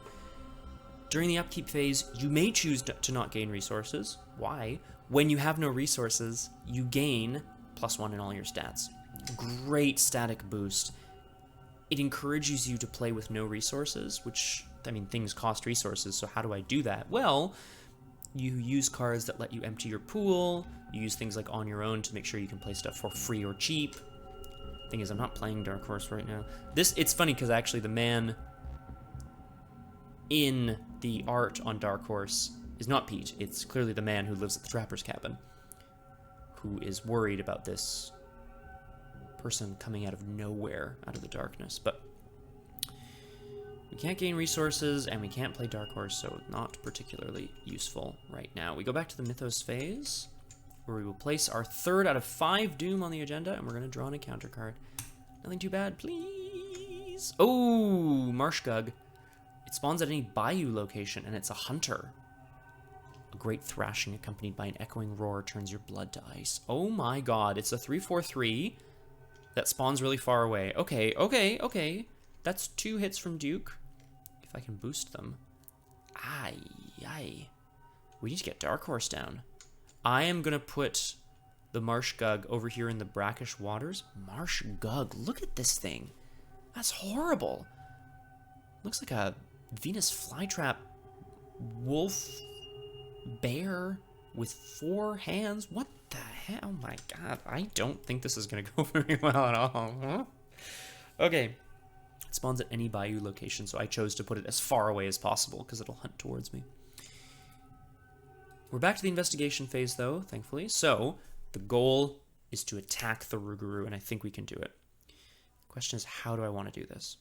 Speaker 1: During the upkeep phase, you may choose to not gain resources. Why? When you have no resources, you gain +1 in all your stats. Great static boost. It encourages you to play with no resources, which, I mean, things cost resources, so how do I do that? Well, you use cards that let you empty your pool, you use things like On Your Own to make sure you can play stuff for free or cheap. Thing is, I'm not playing Dark Horse right now. It's funny because actually the man in the art on Dark Horse is not Pete. It's clearly the man who lives at the Trapper's Cabin, who is worried about this person coming out of nowhere, out of the darkness. But we can't gain resources, and we can't play Dark Horse, so not particularly useful right now. We go back to the Mythos phase, where we will place our 3rd out of 5 Doom on the agenda, and we're going to draw an encounter card. Nothing too bad, please. Oh, Marshgug. It spawns at any Bayou location, and it's a hunter. A great thrashing accompanied by an echoing roar turns your blood to ice. Oh my god, it's a 3/4/3 that spawns really far away. Okay. That's 2 hits from Duke. If I can boost them. Aye. We need to get Dark Horse down. I am going to put the Marshgug over here in the brackish waters. Marshgug, look at this thing. That's horrible. Looks like a Venus flytrap wolf bear with 4 hands. What the hell? Oh my god. I don't think this is going to go very well at all. Huh? Okay. It spawns at any Bayou location, so I chose to put it as far away as possible because it'll hunt towards me. We're back to the investigation phase, though, thankfully. So the goal is to attack the Rougarou, and I think we can do it. The question is, how do I want to do this?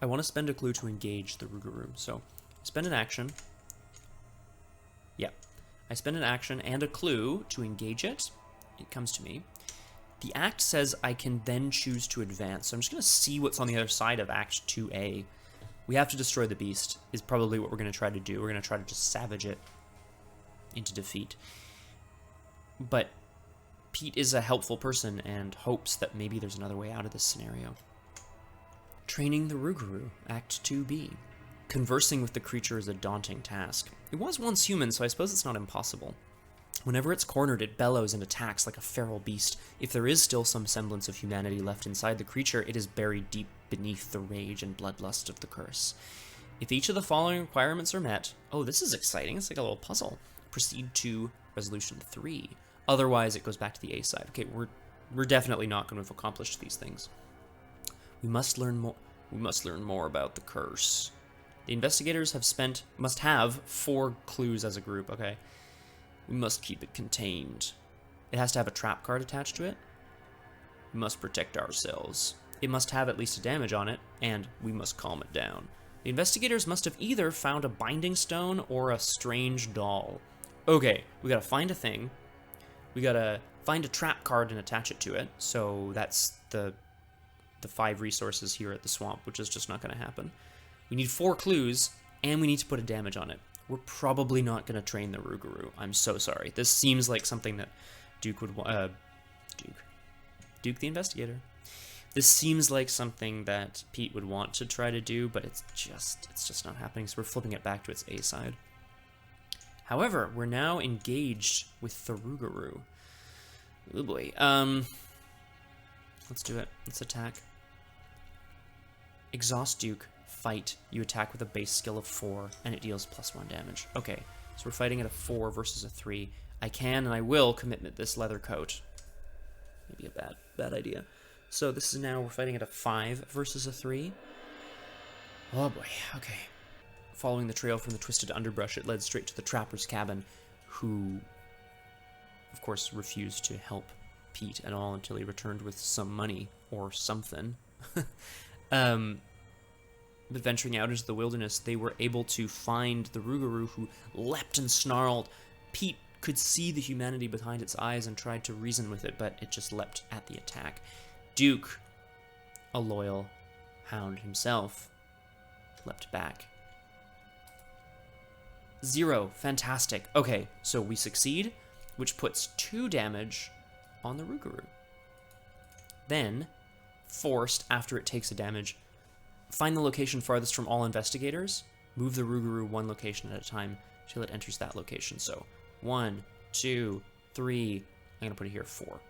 Speaker 1: I want to spend a clue to engage the Rougarou. So spend an action. Yeah. I spend an action and a clue to engage it. It comes to me. The act says I can then choose to advance. So I'm just going to see what's on the other side of Act 2A. We have to destroy the beast, is probably what we're going to try to do. We're going to try to just savage it into defeat. But Pete is a helpful person and hopes that maybe there's another way out of this scenario. Training the Rougarou, Act 2B. Conversing with the creature is a daunting task. It was once human, so I suppose it's not impossible. Whenever it's cornered, it bellows and attacks like a feral beast. If there is still some semblance of humanity left inside the creature, it is buried deep beneath the rage and bloodlust of the curse. If each of the following requirements are met... Oh, this is exciting. It's like a little puzzle. Proceed to Resolution 3. Otherwise, it goes back to the A side. Okay, we're definitely not going to have accomplished these things. We must learn more. We must learn more about the curse. The investigators must have 4 clues as a group. Okay. We must keep it contained. It has to have a trap card attached to it. We must protect ourselves. It must have at least a damage on it, and we must calm it down. The investigators must have either found a binding stone or a strange doll. Okay, we gotta find a thing. We gotta find a trap card and attach it to it. So that's the 5 resources here at the swamp, which is just not gonna happen. We need 4 clues, and we need to put a damage on it. We're probably not going to train the Rougarou. I'm so sorry. This seems like something that Duke would want... Duke the investigator. This seems like something that Pete would want to try to do, but it's just not happening, so we're flipping it back to its A side. However, we're now engaged with the Rougarou. Oh boy. Let's do it. Let's attack. Exhaust Duke. Fight. You attack with a base skill of 4, and it deals +1 damage. Okay, so we're fighting at a 4 versus a 3. I can and I will commit this leather coat. Maybe a bad idea. So this is now, we're fighting at a 5 versus a 3. Oh boy, okay. following the trail from the twisted underbrush, it led straight to the trapper's cabin, who, of course, refused to help Pete at all until he returned with some money or something. But venturing out into the wilderness, they were able to find the Rougarou, who leapt and snarled. Pete could see the humanity behind its eyes and tried to reason with it, but it just leapt at the attack. Duke, a loyal hound himself, leapt back. 0. Fantastic. Okay, so we succeed, which puts 2 damage on the Rougarou. Then, forced, after it takes a damage, find the location farthest from all investigators. Move the Rougarou 1 location at a time till it enters that location. So 1, 2, 3. I'm going to put it here 4.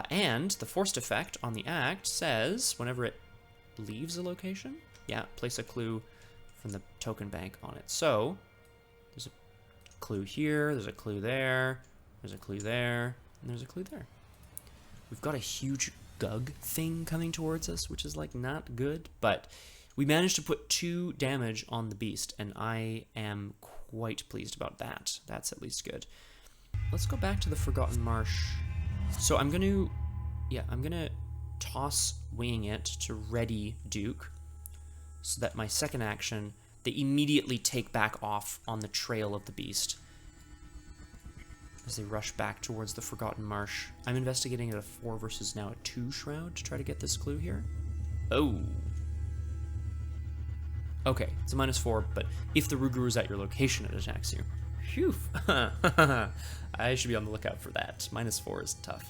Speaker 1: And the forced effect on the act says whenever it leaves a location, place a clue from the token bank on it. So there's a clue here, there's a clue there, there's a clue there, and there's a clue there. We've got a huge gug thing coming towards us, which is like not good, but we managed to put 2 damage on the beast, and I am quite pleased about that. That's at least good. Let's go back to the Forgotten Marsh. So I'm gonna toss Winging It to ready Duke, so that my second action, they immediately take back off on the trail of the beast as they rush back towards the Forgotten Marsh. I'm investigating at a 4 versus now a 2 shroud to try to get this clue here. Oh. Okay, it's a -4, but if the Rougarou is at your location, it attacks you. Phew. I should be on the lookout for that. -4 is tough.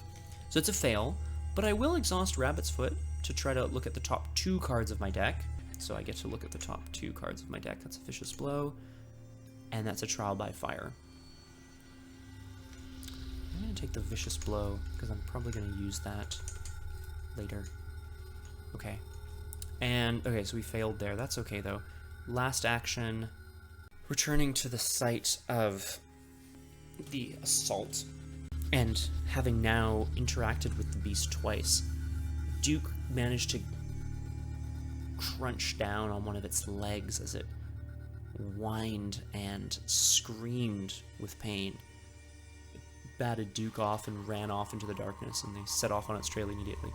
Speaker 1: So it's a fail, but I will exhaust Rabbit's Foot to try to look at the top 2 cards of my deck. So I get to look at the top 2 cards of my deck. That's a Vicious Blow, and that's a Trial by Fire. I'm going to take the Vicious Blow, because I'm probably going to use that later. Okay. Okay, so we failed there. That's okay, though. Last action, returning to the site of the assault, and having now interacted with the beast twice, Duke managed to crunch down on one of its legs as it whined and screamed with pain. It batted Duke off and ran off into the darkness, and they set off on its trail immediately.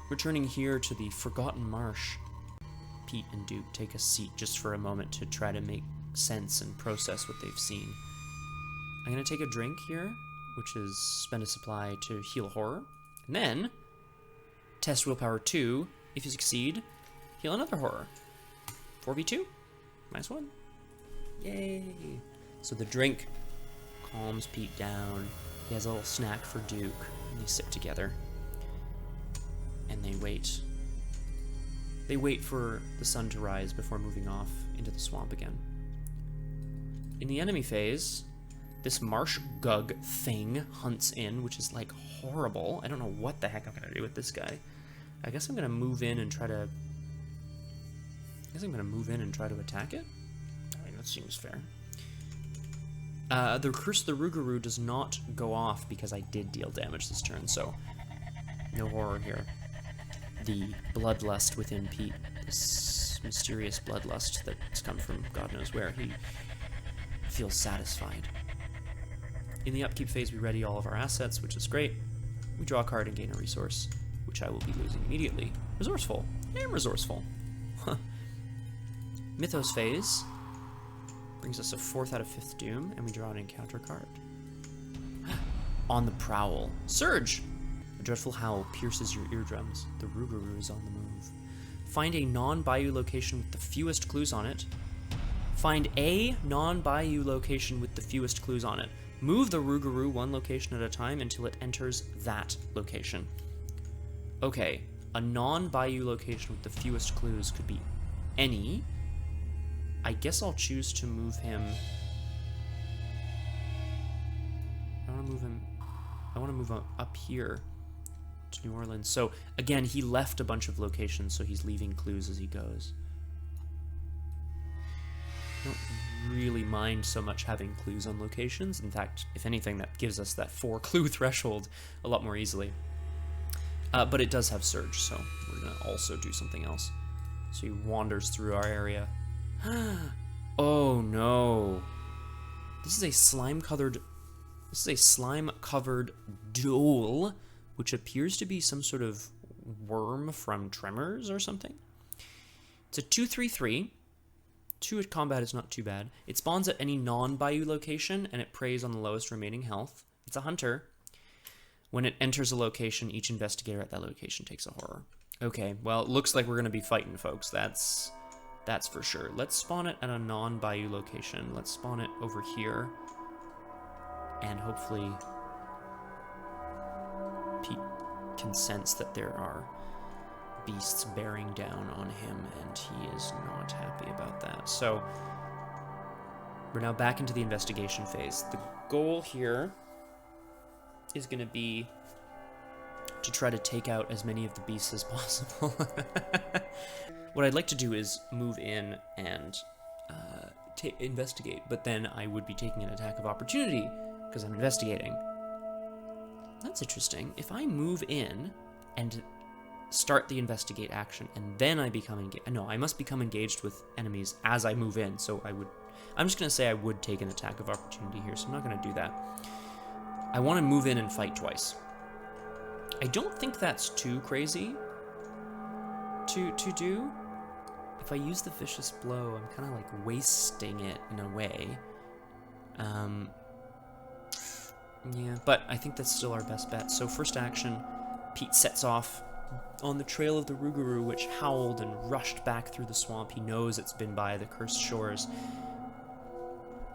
Speaker 1: Returning here to the Forgotten Marsh, Pete and Duke take a seat just for a moment to try to make sense and process what they've seen. I'm going to take a drink here, which is spend a supply to heal horror, and then test willpower 2. If you succeed, heal another horror. 4v2, -1. Yay! So the drink calms Pete down. He has a little snack for Duke, and they sit together. And they wait. They wait for the sun to rise before moving off into the swamp again. In the enemy phase, this marsh gug thing hunts in, which is like horrible. I don't know what the heck I'm gonna do with this guy. I guess I'm gonna move in and try to attack it? I mean, that seems fair. The Curse of the Rougarou does not go off because I did deal damage this turn, so no horror here. The bloodlust within Pete, this mysterious bloodlust that's come from God knows where, he feels satisfied. In the upkeep phase, we ready all of our assets, which is great. We draw a card and gain a resource, which I will be losing immediately. Resourceful. I am resourceful. Mythos phase brings us a 4th out of 5th Doom, and we draw an encounter card. On the Prowl. Surge! A dreadful howl pierces your eardrums. The Rougarou is on the move. Find a non-Bayou location with the fewest clues on it. Find a non-Bayou location with the fewest clues on it. Move the Rougarou 1 location at a time until it enters that location. Okay, a non-Bayou location with the fewest clues could be any. I guess I'll choose to move him. I want to move him up here to New Orleans. So again, he left a bunch of locations, so he's leaving clues as he goes. I don't really mind so much having clues on locations. In fact, if anything, that gives us that 4 clue threshold a lot more easily. But it does have Surge, so we're going to also do something else. So he wanders through our area Oh no. This is a slime-covered dhole, which appears to be some sort of worm from Tremors or something. It's a 2/3/3. 2 at combat is not too bad. It spawns at any non-Bayou location, and it preys on the lowest remaining health. It's a hunter. When it enters a location, each investigator at that location takes a horror. Okay, well, it looks like we're going to be fighting, folks. That's for sure. Let's spawn it at a non-Bayou location. Let's spawn it over here. And hopefully Pete can sense that there are beasts bearing down on him, and he is not happy about that. So we're now back into the investigation phase. The goal here is going to be to try to take out as many of the beasts as possible. What I'd like to do is move in and investigate, but then I would be taking an attack of opportunity because I'm investigating. That's interesting. If I move in and start the investigate action, and then I become engaged. No, I must become engaged with enemies as I move in, so I'm just going to say I would take an attack of opportunity here, so I'm not going to do that. I want to move in and fight twice. I don't think that's too crazy to do. If I use the vicious blow, I'm kind of like wasting it in a way. Yeah, but I think that's still our best bet. So first action, Pete sets off on the trail of the Rougarou, which howled and rushed back through the swamp. He knows it's been by the cursed shores.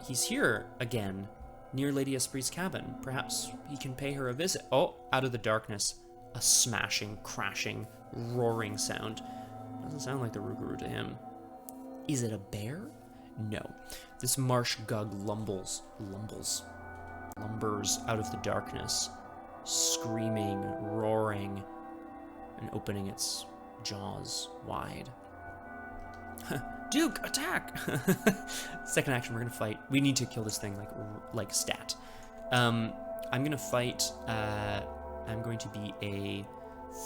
Speaker 1: He's here again, near Lady Esprit's cabin. Perhaps he can pay her a visit. Oh, out of the darkness, a smashing, crashing, roaring sound. Doesn't sound like the Rougarou to him. Is it a bear? No. This marsh gug lumbers out of the darkness, screaming, roaring, and opening its jaws wide. Duke, attack! Second action, we're gonna fight. We need to kill this thing like stat. I'm gonna fight. I'm going to be a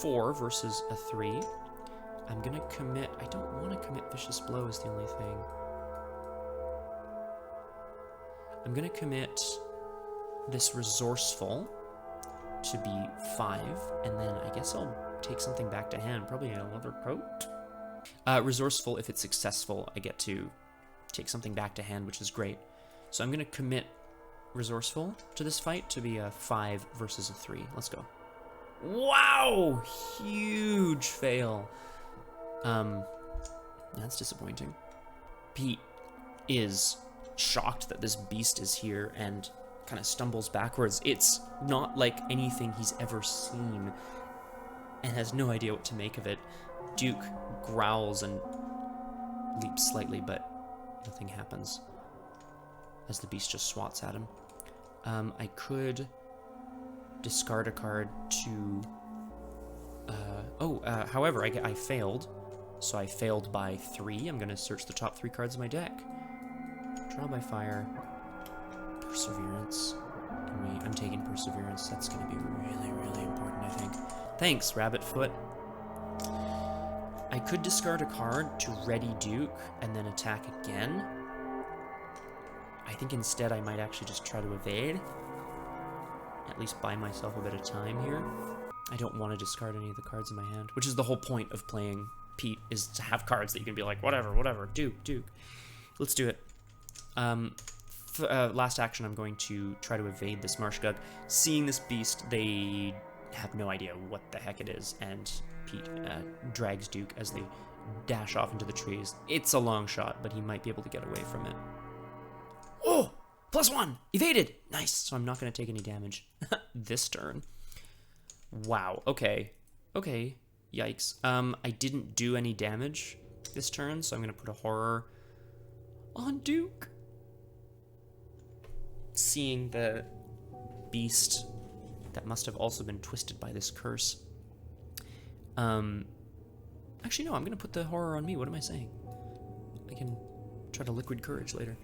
Speaker 1: 4 versus a 3. I'm gonna commit. I don't want to commit vicious blow is the only thing. I'm gonna commit this resourceful to be 5, and then I guess I'll take something back to hand, probably a leather coat. Resourceful, if it's successful, I get to take something back to hand, which is great. So I'm going to commit resourceful to this fight to be a 5 versus a 3. Let's go. Wow! Huge fail. That's disappointing. Pete is shocked that this beast is here and kind of stumbles backwards. It's not like anything he's ever seen and has no idea what to make of it. Duke growls and leaps slightly, but nothing happens as the beast just swats at him. I could discard a card to... however, I failed. So I failed by 3. I'm going to search the top 3 cards of my deck. Draw by fire. Perseverance. I'm taking Perseverance. That's going to be really, really important, I think. Thanks, Rabbitfoot. I could discard a card to ready Duke and then attack again. I think instead I might actually just try to evade. At least buy myself a bit of time here. I don't want to discard any of the cards in my hand, which is the whole point of playing Pete, is to have cards that you can be like, whatever, Duke. Let's do it. Last action, I'm going to try to evade this marsh gug. Seeing this beast, they have no idea what the heck it is, and Pete drags Duke as they dash off into the trees. It's a long shot, but he might be able to get away from it. Oh! +1! Evaded! Nice! So I'm not going to take any damage this turn. Wow, okay. Okay, yikes. I didn't do any damage this turn, so I'm going to put a horror on Duke. Seeing the beast that must have also been twisted by this curse. Actually, no, I'm going to put the horror on me. What am I saying? I can try to liquid courage later.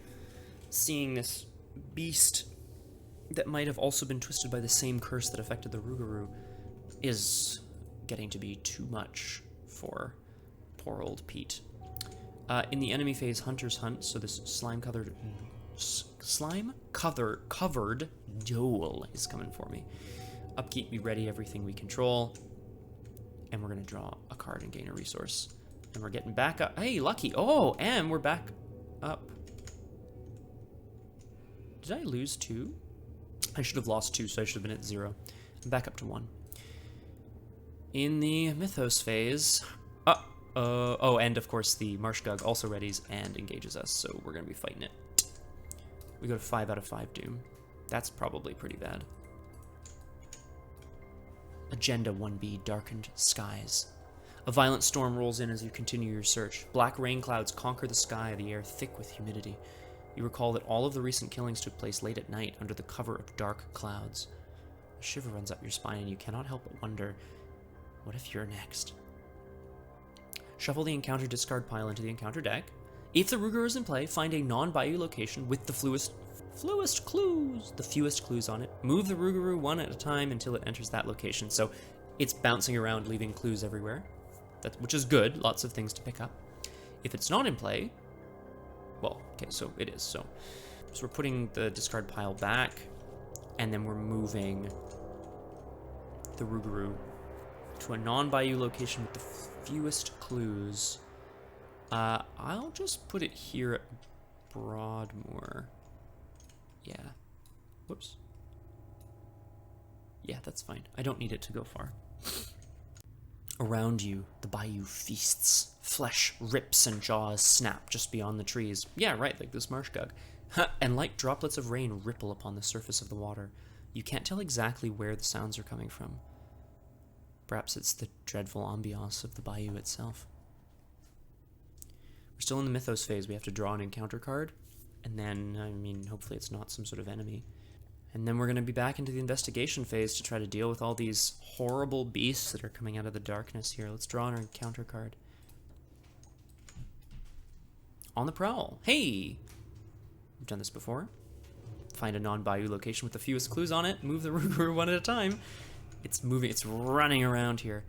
Speaker 1: Seeing this beast that might have also been twisted by the same curse that affected the Rougarou is getting to be too much for poor old Pete. In the enemy phase, hunters hunt, so this slime-covered Dhole is coming for me. Upkeep, be ready, everything we control. And we're going to draw a card and gain a resource. And we're getting back up. Hey, lucky. Oh, and we're back up. Did I lose 2? I should have lost 2, so I should have been at 0. I'm back up to 1. In the mythos phase... oh, and of course the Marsh Gug also readies and engages us, so we're going to be fighting it. We go to 5 out of 5 Doom. That's probably pretty bad. Agenda 1B, Darkened Skies. A violent storm rolls in as you continue your search. Black rain clouds conquer the sky, the air thick with humidity. You recall that all of the recent killings took place late at night under the cover of dark clouds. A shiver runs up your spine and you cannot help but wonder, what if you're next? Shuffle the encounter discard pile into the encounter deck. If the Rougarou is in play, find a non-Bayou location with the fewest clues on it. Move the Rougarou one at a time until it enters that location. So it's bouncing around, leaving clues everywhere, which is good. Lots of things to pick up. If it's not in play, well, okay, so it is. So we're putting the discard pile back, and then we're moving the Rougarou to a non-Bayou location with the fewest clues. I'll just put it here at Broadmoor. Yeah. Whoops. Yeah, that's fine. I don't need it to go far. Around you, the Bayou feasts. Flesh rips and jaws snap just beyond the trees. Yeah, right, like this Marsh Gug. And light droplets of rain ripple upon the surface of the water. You can't tell exactly where the sounds are coming from. Perhaps it's the dreadful ambiance of the Bayou itself. We're still in the mythos phase. We have to draw an encounter card. And then, I mean, hopefully it's not some sort of enemy. And then we're going to be back into the investigation phase to try to deal with all these horrible beasts that are coming out of the darkness here. Let's draw an encounter card. On the Prowl. Hey! We've done this before. Find a non-Bayou location with the fewest clues on it. Move the Rougarou one at a time. It's moving. It's running around here.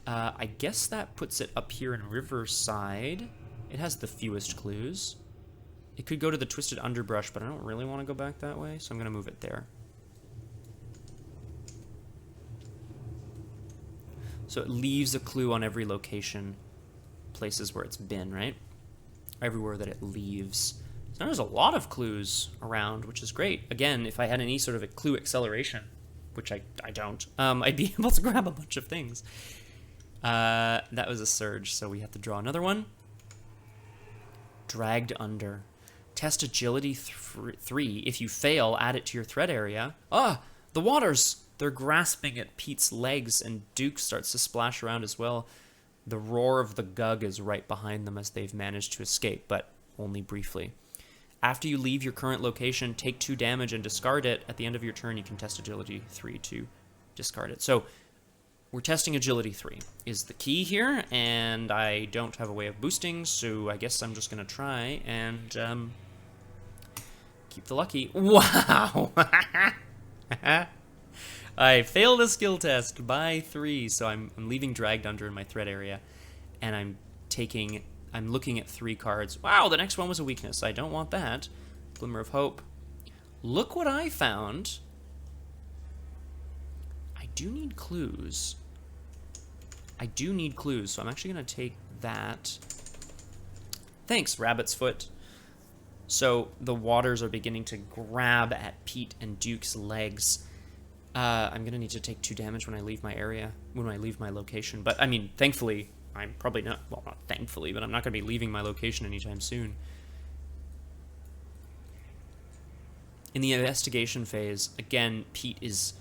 Speaker 1: I guess that puts it up here in Riverside. It has the fewest clues. It could go to the Twisted Underbrush, but I don't really want to go back that way, so I'm going to move it there. So it leaves a clue on every location, places where it's been, right? Everywhere that it leaves. So there's a lot of clues around, which is great. Again, if I had any sort of a clue acceleration, which I don't, I'd be able to grab a bunch of things. That was a surge, so we have to draw another one. Dragged Under. Test agility 3. If you fail, add it to your threat area. Ah, the waters! They're grasping at Pete's legs, and Duke starts to splash around as well. The roar of the Gug is right behind them as they've managed to escape, but only briefly. After you leave your current location, take 2 damage and discard it. At the end of your turn, you can test agility 3 to discard it. So we're testing agility 3 is the key here, and I don't have a way of boosting, so I guess I'm just going to try and keep the lucky. Wow! I failed a skill test by 3, so I'm leaving Dragged Under in my threat area, and I'm looking at 3 cards. Wow, the next one was a weakness. I don't want that. Glimmer of Hope. Look what I found. I do need clues. So I'm actually going to take that. Thanks, Rabbit's Foot. So the waters are beginning to grab at Pete and Duke's legs. I'm going to need to take 2 damage when I leave my area, when I leave my location. But, I mean, thankfully, I'm probably not, well, not thankfully, but I'm not going to be leaving my location anytime soon. In the investigation phase, again, Pete is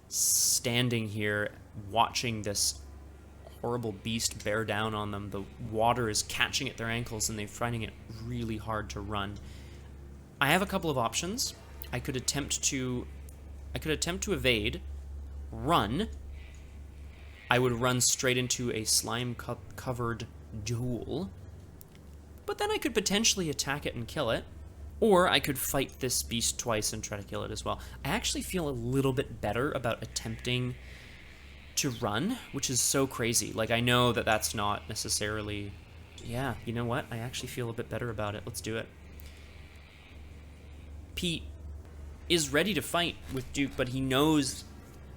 Speaker 1: standing here watching this horrible beast bear down on them. The water is catching at their ankles, and they're finding it really hard to run. I have a couple of options. I could attempt to evade, run. I would run straight into a slime-covered Dhole, but then I could potentially attack it and kill it, or I could fight this beast twice and try to kill it as well. I actually feel a little bit better about attempting to run, which is so crazy. Like, I know that that's not necessarily Yeah, you know what? I actually feel a bit better about it. Let's do it. Pete is ready to fight with Duke, but he knows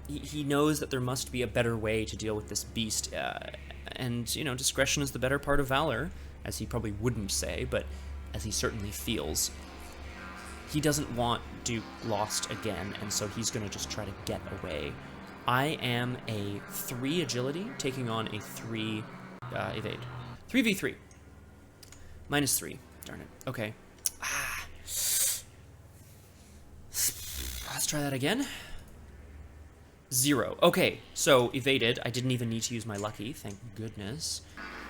Speaker 1: that there must be a better way to deal with this beast. And, you know, discretion is the better part of valor, as he probably wouldn't say, but as he certainly feels. He doesn't want Duke lost again, and so he's going to just try to get away. I am a 3 agility, taking on a 3 evade. 3v3. -3. Darn it. Okay. Let's try that again. 0. Okay, so evaded. I didn't even need to use my lucky, thank goodness.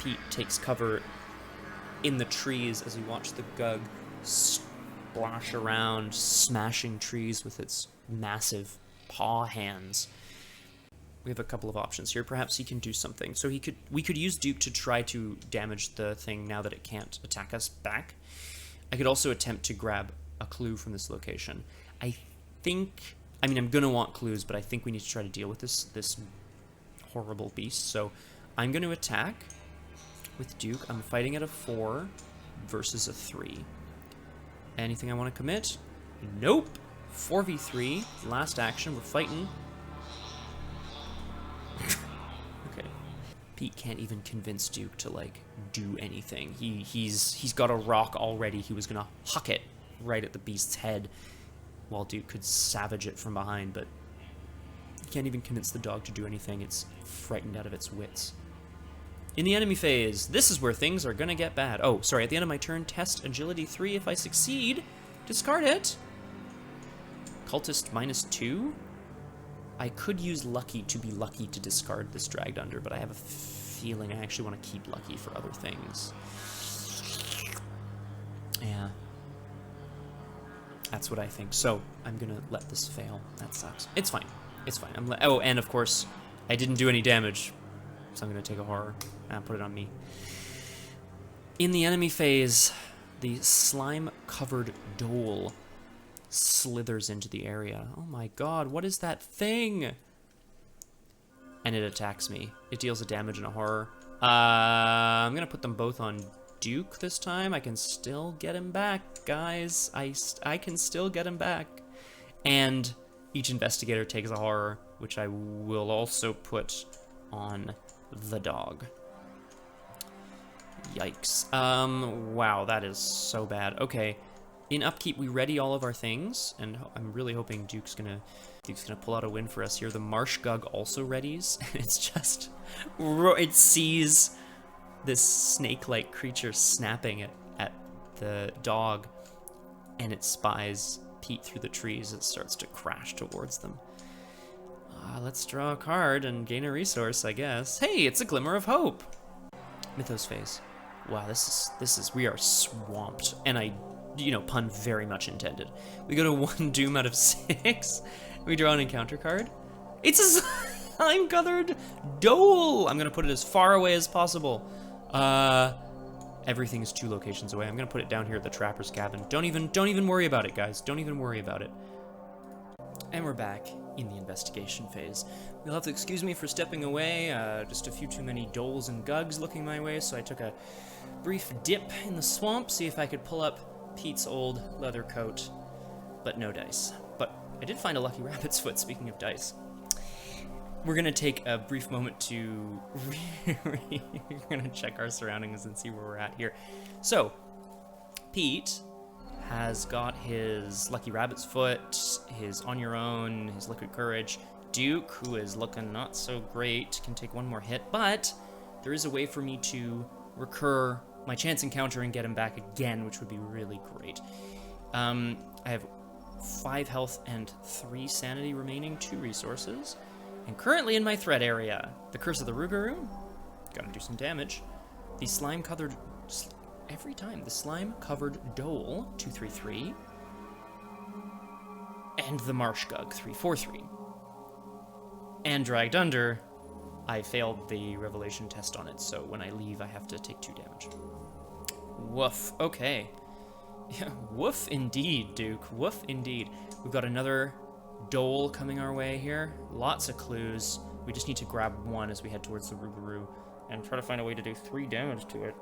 Speaker 1: Pete takes cover in the trees as we watch the Gug splash around, smashing trees with its massive paw hands. We have a couple of options here. Perhaps he can do something. So we could use Duke to try to damage the thing now that it can't attack us back. I could also attempt to grab a clue from this location. I mean, I'm gonna want clues, but I think we need to try to deal with this horrible beast. So I'm going to attack with Duke. I'm fighting at a 4 versus a 3. Anything I want to commit? Nope. 4v3. Last action. We're fighting. Okay. Pete can't even convince Duke to, like, do anything. He's got a rock already. He was gonna huck it right at the beast's head, while Duke could savage it from behind, but he can't even convince the dog to do anything. It's frightened out of its wits. In the enemy phase, this is where things are gonna get bad. Oh, sorry, at the end of my turn, test agility 3. If I succeed, discard it. Cultist -2. I could use lucky to be lucky to discard this dragged under, but I have a feeling I actually want to keep lucky for other things. Yeah. That's what I think. So I'm gonna let this fail. That sucks. It's fine. It's fine. Oh, and of course, I didn't do any damage, so I'm gonna take a horror and put it on me. In the enemy phase, the slime-covered Dhole slithers into the area. Oh my god, what is that thing? And it attacks me. It deals a damage and a horror. I'm gonna put them both on Duke this time. I can still get him back, guys. I can still get him back. And each investigator takes a horror, which I will also put on the dog. Yikes. Wow, that is so bad. Okay, in upkeep, we ready all of our things, and I'm really hoping Duke's gonna pull out a win for us here. The Marsh Gug also readies, and it's just, it sees this snake-like creature snapping at the dog, and it spies Pete through the trees. It starts to crash towards them. Let's draw a card and gain a resource, I guess. Hey, it's a glimmer of hope. Mythos phase. Wow, we are swamped, and pun very much intended. We go to 1 doom out of 6. We draw an encounter card. It's a slime-covered Dhole. I'm gonna put it as far away as possible. Everything is 2 locations away. I'm gonna put it down here at the trapper's cabin. Don't even worry about it, guys. Don't even worry about it. And we're back in the investigation phase. You'll have to excuse me for stepping away. Just a few too many Dholes and Gugs looking my way, so I took a brief dip in the swamp, see if I could pull up Pete's old leather coat, but no dice. But I did find a lucky rabbit's foot, speaking of dice. We're gonna take a brief moment to we're gonna check our surroundings and see where we're at here. So, Pete has got his lucky rabbit's foot, his on your own, his liquid courage. Duke, who is looking not so great, can take 1 more hit, but there is a way for me to recur my chance encounter and get him back again, which would be really great. I have 5 health and 3 sanity remaining, 2 resources. And currently in my threat area, the Curse of the Rougarou, gotta do some damage. The slime-covered, every time, the slime-covered Dhole, 2/3/3, and the Marsh Gug, 3/4/3. And dragged under, I failed the revelation test on it, so when I leave, I have to take 2 damage. Woof, okay. Yeah, woof indeed, Duke, woof indeed. We've got another Dhole coming our way here. Lots of clues. We just need to grab 1 as we head towards the Rougarou and try to find a way to do 3 damage to it.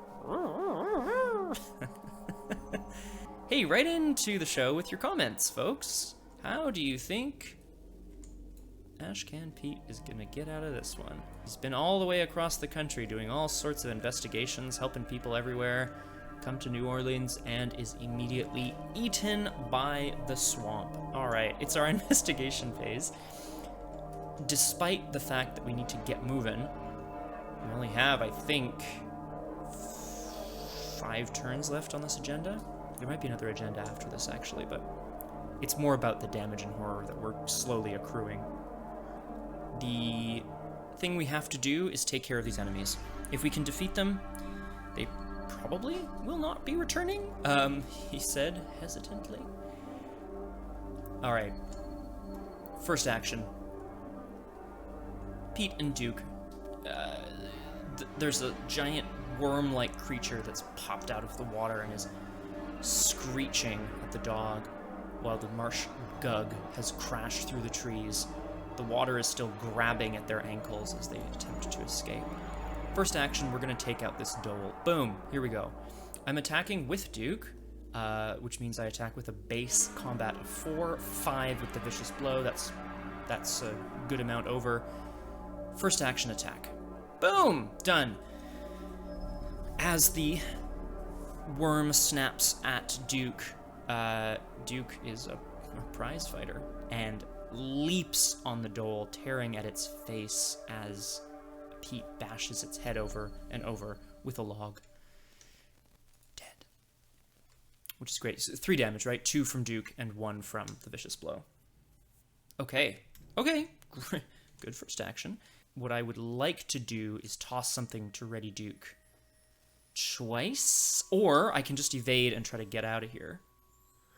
Speaker 1: Hey, right into the show with your comments, folks. How do you think Ashcan Pete is gonna get out of this one? He's been all the way across the country doing all sorts of investigations, helping people everywhere, come to New Orleans, and is immediately eaten by the swamp. Alright, it's our investigation phase. Despite the fact that we need to get moving, we only have, I think, 5 turns left on this agenda. There might be another agenda after this, actually, but it's more about the damage and horror that we're slowly accruing. The thing we have to do is take care of these enemies. If we can defeat them, they probably will not be returning, he said hesitantly. Alright. First action. Pete and Duke. There's a giant worm-like creature that's popped out of the water and is screeching at the dog, while the marsh gug has crashed through the trees. The water is still grabbing at their ankles as they attempt to escape. First action, we're going to take out this dhole. Boom, here we go. I'm attacking with Duke, which means I attack with a base combat of 4, 5 with the vicious blow. That's a good amount over. First action attack. Boom, done. As the worm snaps at Duke, Duke is a prize fighter and leaps on the dhole, tearing at its face as Pete bashes its head over and over with a log. Dead. Which is great. So 3 damage, right? 2 from Duke and 1 from the vicious blow. Okay. Good first action. What I would like to do is toss something to ready Duke twice, or I can just evade and try to get out of here,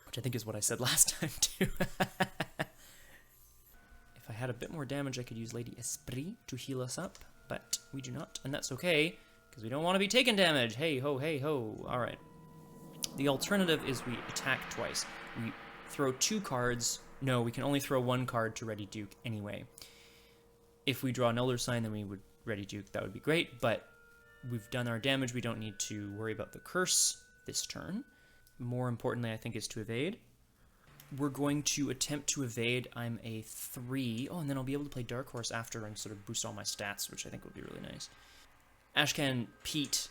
Speaker 1: which I think is what I said last time too. If I had a bit more damage, I could use Lady Esprit to heal us up, but we do not, and that's okay, because we don't want to be taking damage. Hey ho, hey ho. Alright. The alternative is we attack twice. We throw 2 cards. No, we can only throw 1 card to ready Duke anyway. If we draw an Elder Sign, then we would ready Duke. That would be great, but we've done our damage. We don't need to worry about the curse this turn. More importantly, I think, is to evade. We're going to attempt to evade. I'm a 3. Oh, and then I'll be able to play Dark Horse after and sort of boost all my stats, which I think would be really nice. Ashcan, Pete,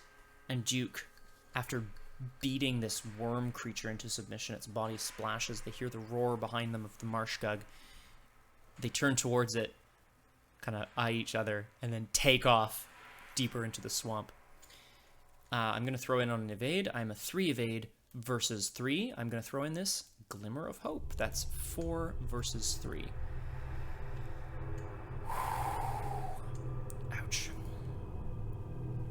Speaker 1: and Duke, after beating this worm creature into submission, its body splashes. They hear the roar behind them of the marsh gug. They turn towards it, kind of eye each other, and then take off deeper into the swamp. I'm going to throw in on an evade. I'm a 3 evade versus 3. I'm going to throw in this Glimmer of Hope. That's 4 versus 3. Ouch.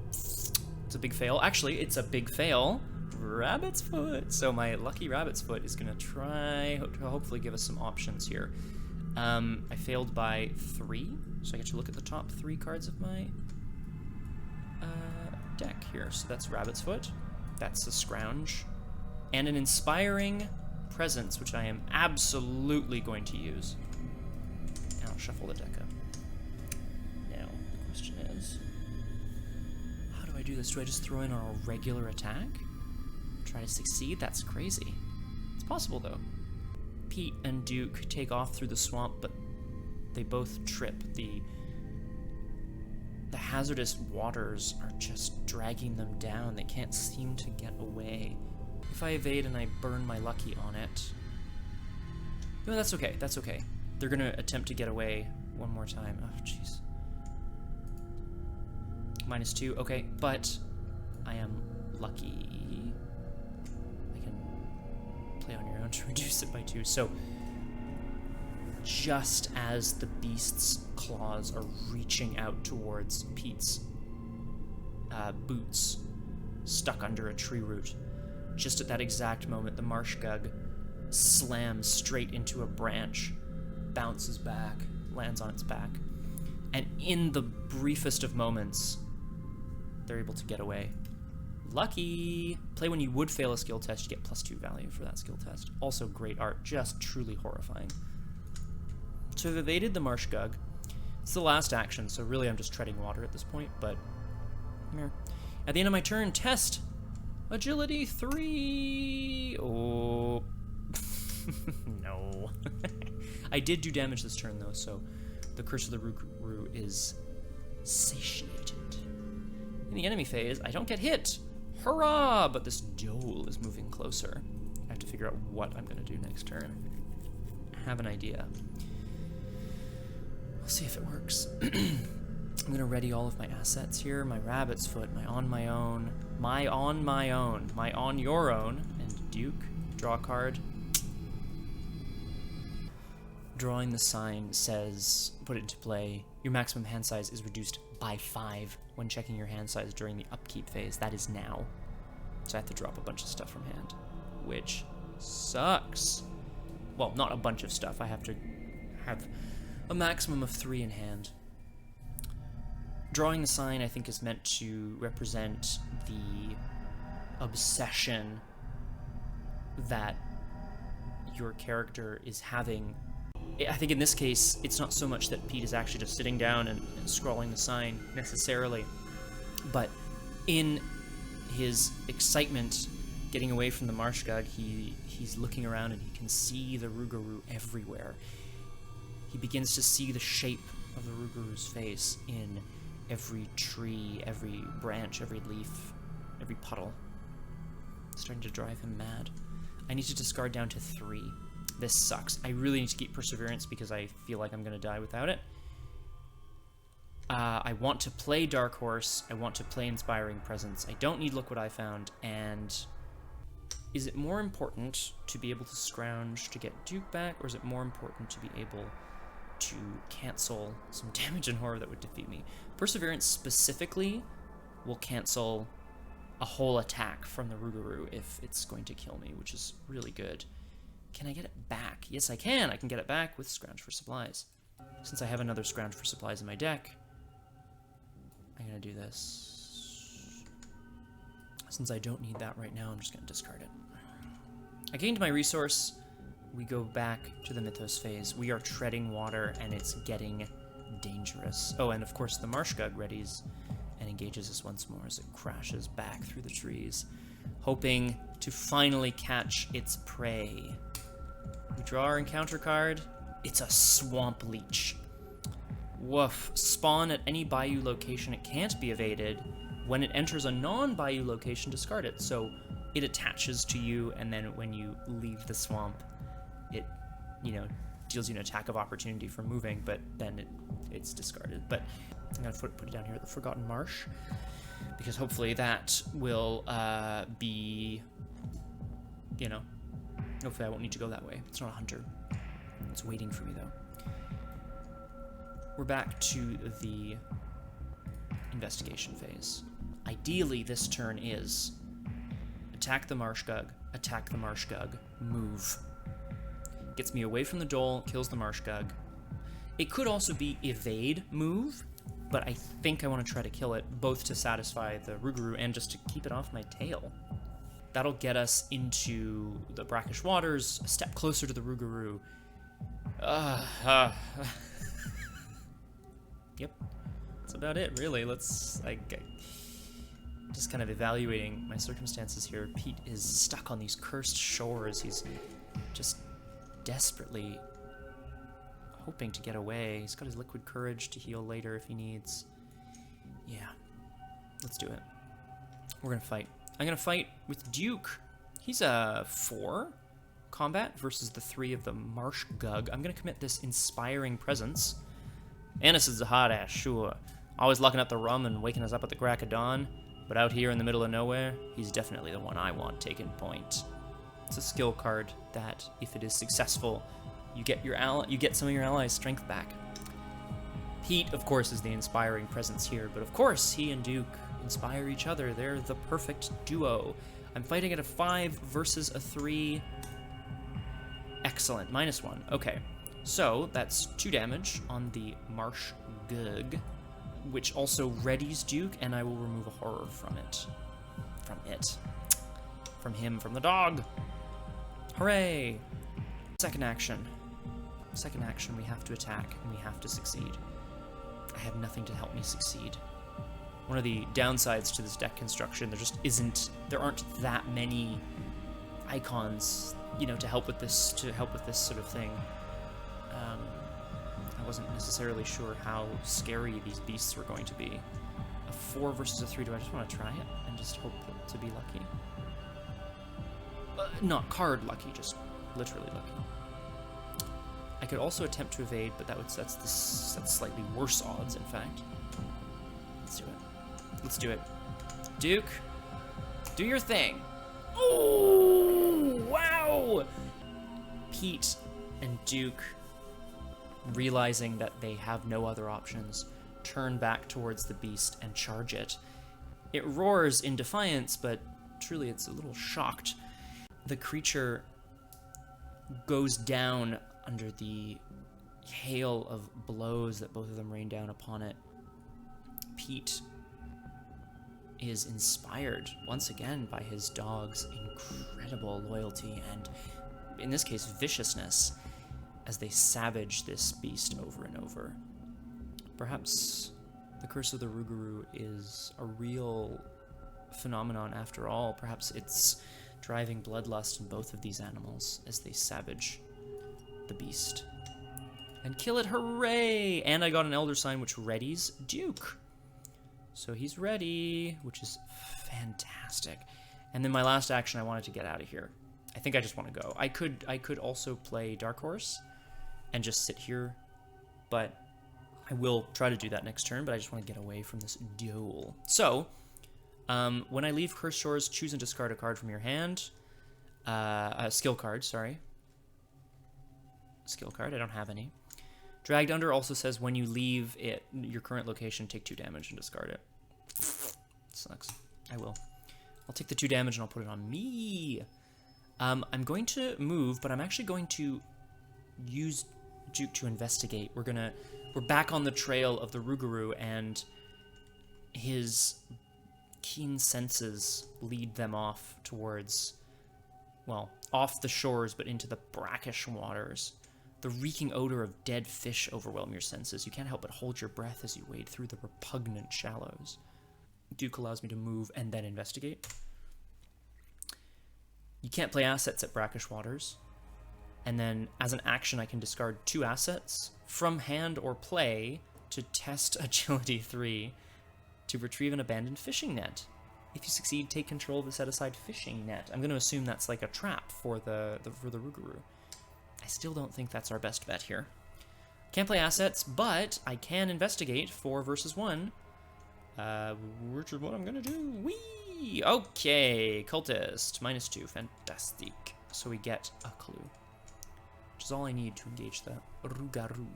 Speaker 1: It's a big fail. Actually, it's a big fail. Rabbit's Foot. So my lucky Rabbit's Foot is going to try to hopefully give us some options here. I failed by 3, so I get to look at the top 3 cards of my deck here. So that's Rabbit's Foot, that's a Scrounge, and an Inspiring Presence, which I am absolutely going to use. And I'll shuffle the deck up. Now, the question is, how do I do this? Do I just throw in a regular attack? Try to succeed? That's crazy. It's possible, though. Pete and Duke take off through the swamp, but they both trip. The hazardous waters are just dragging them down. They can't seem to get away. If I evade and I burn my lucky on it... No, that's okay. That's okay. They're going to attempt to get away one more time. Oh, jeez. -2. Okay, but I am lucky. I can play on your own to reduce it by 2. So just as the beast's claws are reaching out towards Pete's boots stuck under a tree root, just at that exact moment, the marsh gug slams straight into a branch, bounces back, lands on its back, and in the briefest of moments, they're able to get away. Lucky! Play when you would fail a skill test, you get +2 value for that skill test. Also great art, just truly horrifying. So I've evaded the marsh gug. It's the last action, so really I'm just treading water at this point, but At the end of my turn, test agility 3. Oh, no. I did do damage this turn though, so the curse of the Rougarou is satiated. In the enemy phase, I don't get hit. Hurrah! But this Dhole is moving closer. I have to figure out what I'm going to do next turn. I have an idea. We'll see if it works. I'm going to ready all of my assets here. My rabbit's foot, my on my own, my on my own, my on your own, and Duke. Draw a card. Drawing the sign says, put it into play. Your maximum hand size is reduced by 5 when checking your hand size during the upkeep phase. That is now. So I have to drop a bunch of stuff from hand, which sucks. Well, not a bunch of stuff. I have to have a maximum of 3 in hand. Drawing the sign, I think, is meant to represent the obsession that your character is having. I think in this case, it's not so much that Pete is actually just sitting down and scrawling the sign, necessarily, but in his excitement getting away from the Marshgug, he's looking around and he can see the Rougarou everywhere. He begins to see the shape of the Rougarou's face in every tree, every branch, every leaf, every puddle. It's starting to drive him mad. I need to discard down to 3. This sucks. I really need to keep Perseverance because I feel like I'm going to die without it. I want to play Dark Horse. I want to play Inspiring Presence. I don't need Look What I Found. And is it more important to be able to scrounge to get Duke back, or is it more important to be able to cancel some damage and horror that would defeat me? Perseverance specifically will cancel a whole attack from the Rougarou if it's going to kill me, which is really good. Can I get it back? Yes, I can. I can get it back with Scrounge for Supplies. Since I have another Scrounge for Supplies in my deck, I'm going to do this. Since I don't need that right now, I'm just going to discard it. I gained my resource. We go back to the Mythos phase. We are treading water, and it's getting dangerous. Oh, and of course the Marshgug readies and engages us once more as it crashes back through the trees, hoping to finally catch its prey. We draw our encounter card. It's a Swamp Leech. Woof. Spawn at any Bayou location. It can't be evaded. When it enters a non-Bayou location, discard it. So it attaches to you, and then when you leave the swamp, it, deals you an attack of opportunity for moving, but then it's discarded. But I'm going to put it down here at the Forgotten Marsh, because hopefully that will be, hopefully I won't need to go that way. It's not a hunter. It's waiting for me, though. We're back to the investigation phase. Ideally, this turn is attack the Marshgug, move. Gets me away from the Dhole, kills the Marshgug. It could also be evade, move, but I think I want to try to kill it, both to satisfy the Rougarou and just to keep it off my tail. That'll get us into the brackish waters, a step closer to the Rougarou. Yep, that's about it, really. Just kind of evaluating my circumstances here. Pete is stuck on these cursed shores. He's just desperately hoping to get away. He's got his liquid courage to heal later if he needs. Yeah, let's do it. We're gonna fight. I'm gonna fight with Duke. He's a 4 combat versus the 3 of the Marshgug. I'm gonna commit this Inspiring Presence. Annis is a hot ass, sure. Always locking up the rum and waking us up at the crack of dawn. But out here in the middle of nowhere, he's definitely the one I want taking point. It's a skill card that, if it is successful, you get some of your allies' strength back. Pete, of course, is the Inspiring Presence here, but of course, he and Duke inspire each other. They're the perfect duo. I'm fighting at a 5 versus a 3. Excellent. -1. Okay. So, that's 2 damage on the Marshgug, which also readies Duke, and I will remove a horror from it. From him, from the dog. Hooray! Second action. We have to attack, and we have to succeed. I have nothing to help me succeed. one of the downsides to this deck construction. There aren't that many icons, you know, to help with this sort of thing. I wasn't necessarily sure how scary these beasts were going to be. A 4 versus a 3, do I just want to try it and just hope to be lucky? Not card lucky, just literally lucky. I could also attempt to evade, but that's slightly worse odds, in fact. Let's do it. Let's do it. Duke, do your thing. Oh, wow! Pete and Duke, realizing that they have no other options, turn back towards the beast and charge it. It roars in defiance, but truly it's a little shocked. The creature goes down under the hail of blows that both of them rain down upon it. Pete is inspired once again by his dog's incredible loyalty and, in this case, viciousness, as they savage this beast over and over. Perhaps the curse of the Rougarou is a real phenomenon after all. Perhaps it's driving bloodlust in both of these animals as they savage the beast and kill it. Hooray! And I got an Elder Sign which readies Duke. So he's ready, which is fantastic. And then my last action, I wanted to get out of here. I think I just want to go. I could also play Dark Horse and just sit here, but I will try to do that next turn, but I just want to get away from this duel. So, when I leave Cursed Shores, choose and discard a card from your hand. A skill card, sorry. Skill card, I don't have any. Dragged Under also says when you leave your current location, take 2 damage and discard it. Sucks. I will. I'll take the 2 damage and I'll put it on me. I'm going to move, but I'm actually going to use Duke to investigate. We're back on the trail of the Rougarou, and his keen senses lead them off towards, well, off the shores, but into the brackish waters. The reeking odor of dead fish overwhelm your senses. You can't help but hold your breath as you wade through the repugnant shallows. Duke allows me to move and then investigate. You can't play assets at brackish waters. And then, as an action, I can discard 2 assets from hand or play to test Agility 3 to retrieve an abandoned fishing net. If you succeed, take control of the set-aside fishing net. I'm going to assume that's like a trap for the Rougarou. I still don't think that's our best bet here. Can't play assets, but I can investigate 4 versus 1. Which is what I'm going to do. Whee! Okay, Cultist, -2, fantastic. So we get a clue, which is all I need to engage the Rougarou.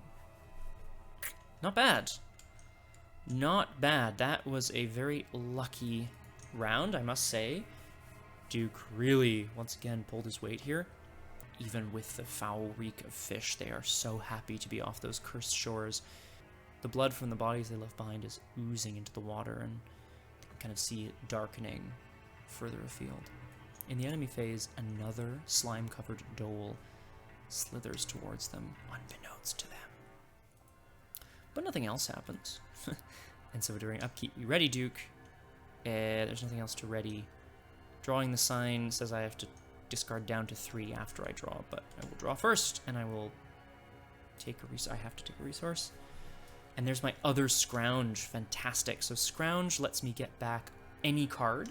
Speaker 1: Not bad. Not bad. That was a very lucky round, I must say. Duke really, once again, pulled his weight here. Even with the foul reek of fish, they are so happy to be off those cursed shores. The blood from the bodies they left behind is oozing into the water, and you can kind of see it darkening further afield. In the enemy phase, another slime-covered dhole slithers towards them, unbeknownst to them. But nothing else happens. And so during upkeep, you ready, Duke. There's nothing else to ready. Drawing the sign says I have to discard down to 3 after I draw, but I will draw first, and I will take a resource. I have to take a resource. And there's my other Scrounge. Fantastic. So Scrounge lets me get back any card.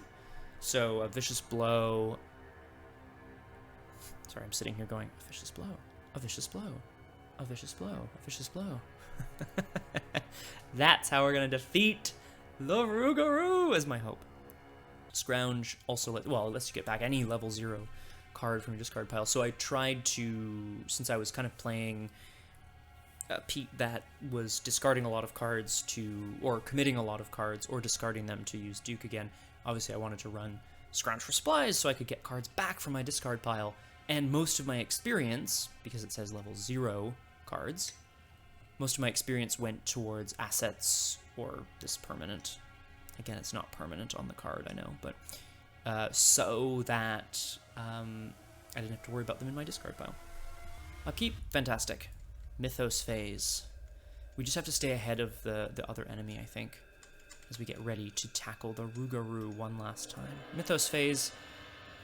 Speaker 1: So a Vicious Blow. Sorry, I'm sitting here going, a Vicious Blow, a Vicious Blow, a Vicious Blow, a Vicious Blow. That's how we're going to defeat the Rougarou, is my hope. Scrounge also lets you get back any level 0 card from your discard pile. So I tried to, since I was kind of playing Pete that was discarding a lot of cards or committing a lot of cards, or discarding them to use Duke again, obviously I wanted to run Scrounge for supplies so I could get cards back from my discard pile. And most of my experience, because it says level 0 cards, most of my experience went towards assets or this permanent. Again, it's not permanent on the card, I know, but so that I didn't have to worry about them in my discard pile. Upkeep, fantastic. Mythos phase. We just have to stay ahead of the other enemy, I think. as we get ready to tackle the Rougarou one last time. Mythos phase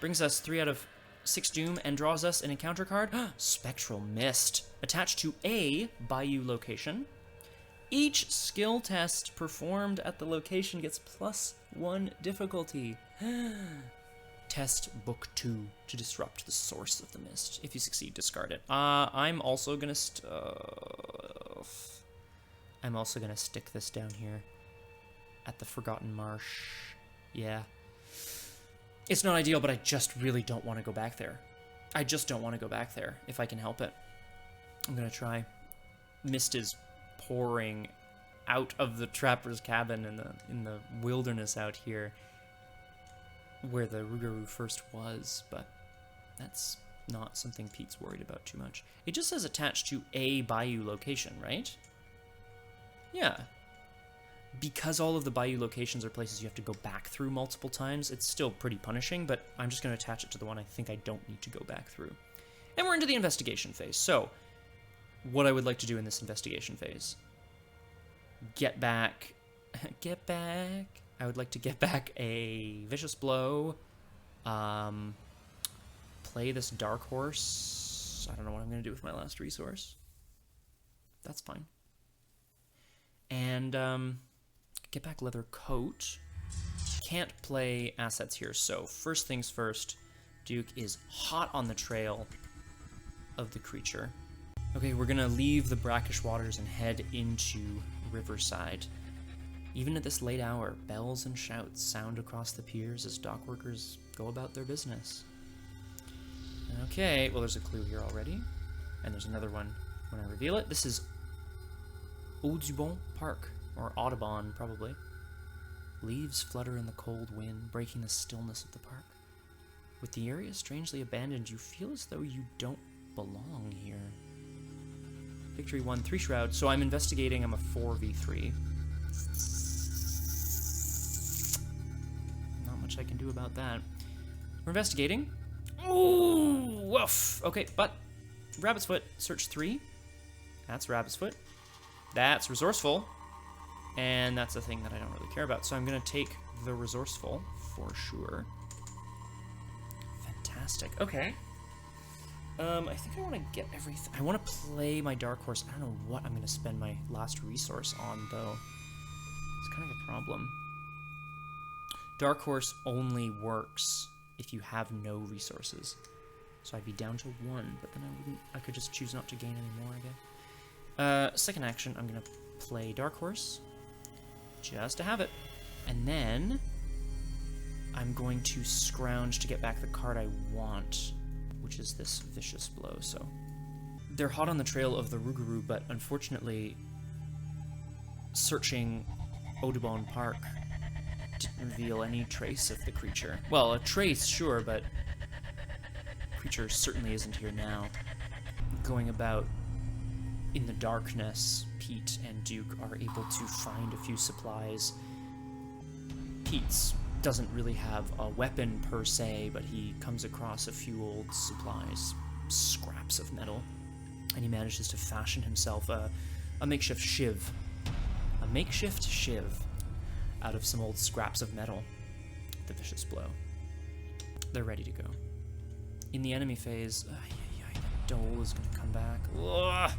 Speaker 1: brings us 3 out of 6 Doom and draws us an encounter card. Spectral Mist. Attached to a Bayou location. Each skill test performed at the location gets +1 difficulty. Test book 2 to disrupt the source of the mist. If you succeed, discard it. I'm also gonna stick this down here at the Forgotten Marsh. Yeah. It's not ideal, but I just really don't want to go back there. I just don't want to go back there if I can help it. I'm gonna try. Mist is pouring out of the trapper's cabin in the wilderness out here, where the Rougarou first was, but that's not something Pete's worried about too much. It just says attached to a Bayou location, right? Yeah. Because all of the Bayou locations are places you have to go back through multiple times, it's still pretty punishing, but I'm just going to attach it to the one I think I don't need to go back through. And we're into the investigation phase. So, what I would like to do in this investigation phase. Get back. I would like to get back a Vicious Blow. Play this Dark Horse. I don't know what I'm going to do with my last resource. That's fine. And get back Leather Coat. Can't play assets here, so first things first, Duke is hot on the trail of the creature. Okay, we're gonna leave the brackish waters and head into Riverside. Even at this late hour, bells and shouts sound across the piers as dock workers go about their business. Okay, well there's a clue here already, and there's another one when I reveal it. This is Audubon Park, or Audubon, probably. Leaves flutter in the cold wind, breaking the stillness of the park. With the area strangely abandoned, you feel as though you don't belong here. Victory 1, 3 Shroud. So I'm investigating, I'm a 4v3. Not much I can do about that. We're investigating. Ooh, woof. Okay, but Rabbit's Foot, search 3. That's Rabbit's Foot. That's Resourceful. And that's a thing that I don't really care about. So I'm going to take the Resourceful for sure. Fantastic. Okay. I think I want to get everything. I want to play my Dark Horse. I don't know what I'm going to spend my last resource on, though. It's kind of a problem. Dark Horse only works if you have no resources. So I'd be down to 1, but then I could just choose not to gain any more, I guess. Second action, I'm going to play Dark Horse. Just to have it. And then I'm going to scrounge to get back the card I want, which is this Vicious Blow. So they're hot on the trail of the Rougarou, but unfortunately searching Audubon Park didn't reveal any trace of the creature. Well, a trace, sure, but the creature certainly isn't here now. Going about in the darkness, Pete and Duke are able to find a few supplies. Pete's doesn't really have a weapon per se, but he comes across a few old supplies, scraps of metal, and he manages to fashion himself a makeshift shiv. A makeshift shiv out of some old scraps of metal. The Vicious Blow. They're ready to go. In the enemy phase, the Dhole is going to come back. Ugh!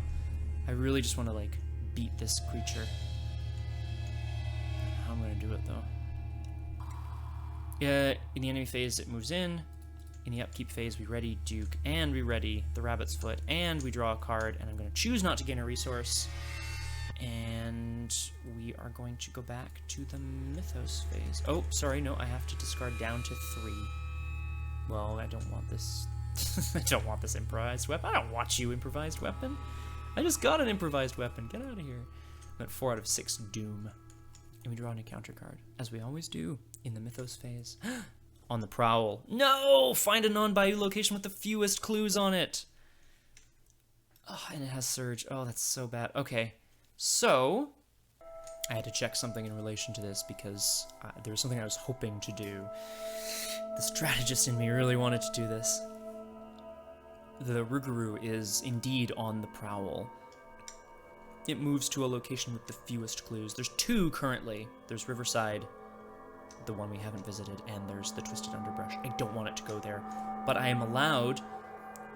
Speaker 1: I really just want to, like, beat this creature. I don't know how I'm going to do it, though. In the enemy phase, it moves in. In the upkeep phase, we ready Duke, and we ready the Rabbit's Foot, and we draw a card, and I'm going to choose not to gain a resource. And we are going to go back to the Mythos phase. Oh, sorry, no, I have to discard down to 3. Well, I don't want this... I don't want this improvised weapon. I don't want you, improvised weapon. I just got an improvised weapon. Get out of here. I'm at 4 out of 6 Doom. And we draw an encounter card, as we always do in the Mythos phase. On the prowl. No! Find a non-Bayou location with the fewest clues on it. Oh, and it has Surge. Oh, that's so bad. Okay, so I had to check something in relation to this because there was something I was hoping to do. The strategist in me really wanted to do this. The Rougarou is indeed on the prowl. it moves to a location with the fewest clues. There's 2 currently. There's Riverside, the one we haven't visited, and there's the Twisted Underbrush. I don't want it to go there, but I am allowed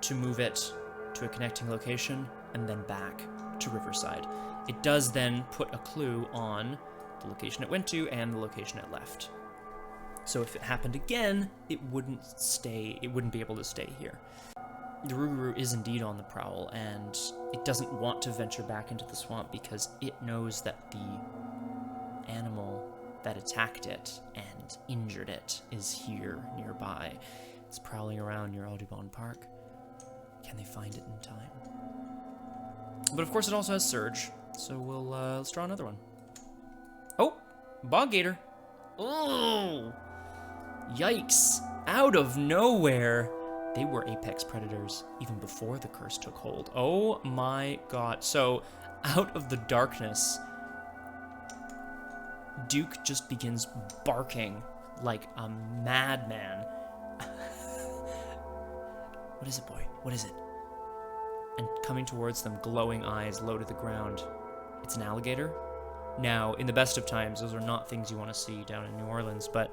Speaker 1: to move it to a connecting location and then back to Riverside. It does then put a clue on the location it went to and the location it left. So if it happened again, it wouldn't be able to stay here. The Rougarou is indeed on the prowl, and it doesn't want to venture back into the swamp because it knows that the animal that attacked it and injured it is here nearby. It's prowling around near Audubon Park. Can they find it in time? But of course it also has Surge, so let's draw another one. Oh, Bog Gator. Oh, yikes. Out of nowhere. They were apex predators even before the curse took hold. Oh my god. So, out of the darkness, Duke just begins barking like a madman. What is it, boy? What is it? And coming towards them, glowing eyes low to the ground. It's an alligator. Now, in the best of times, those are not things you want to see down in New Orleans, but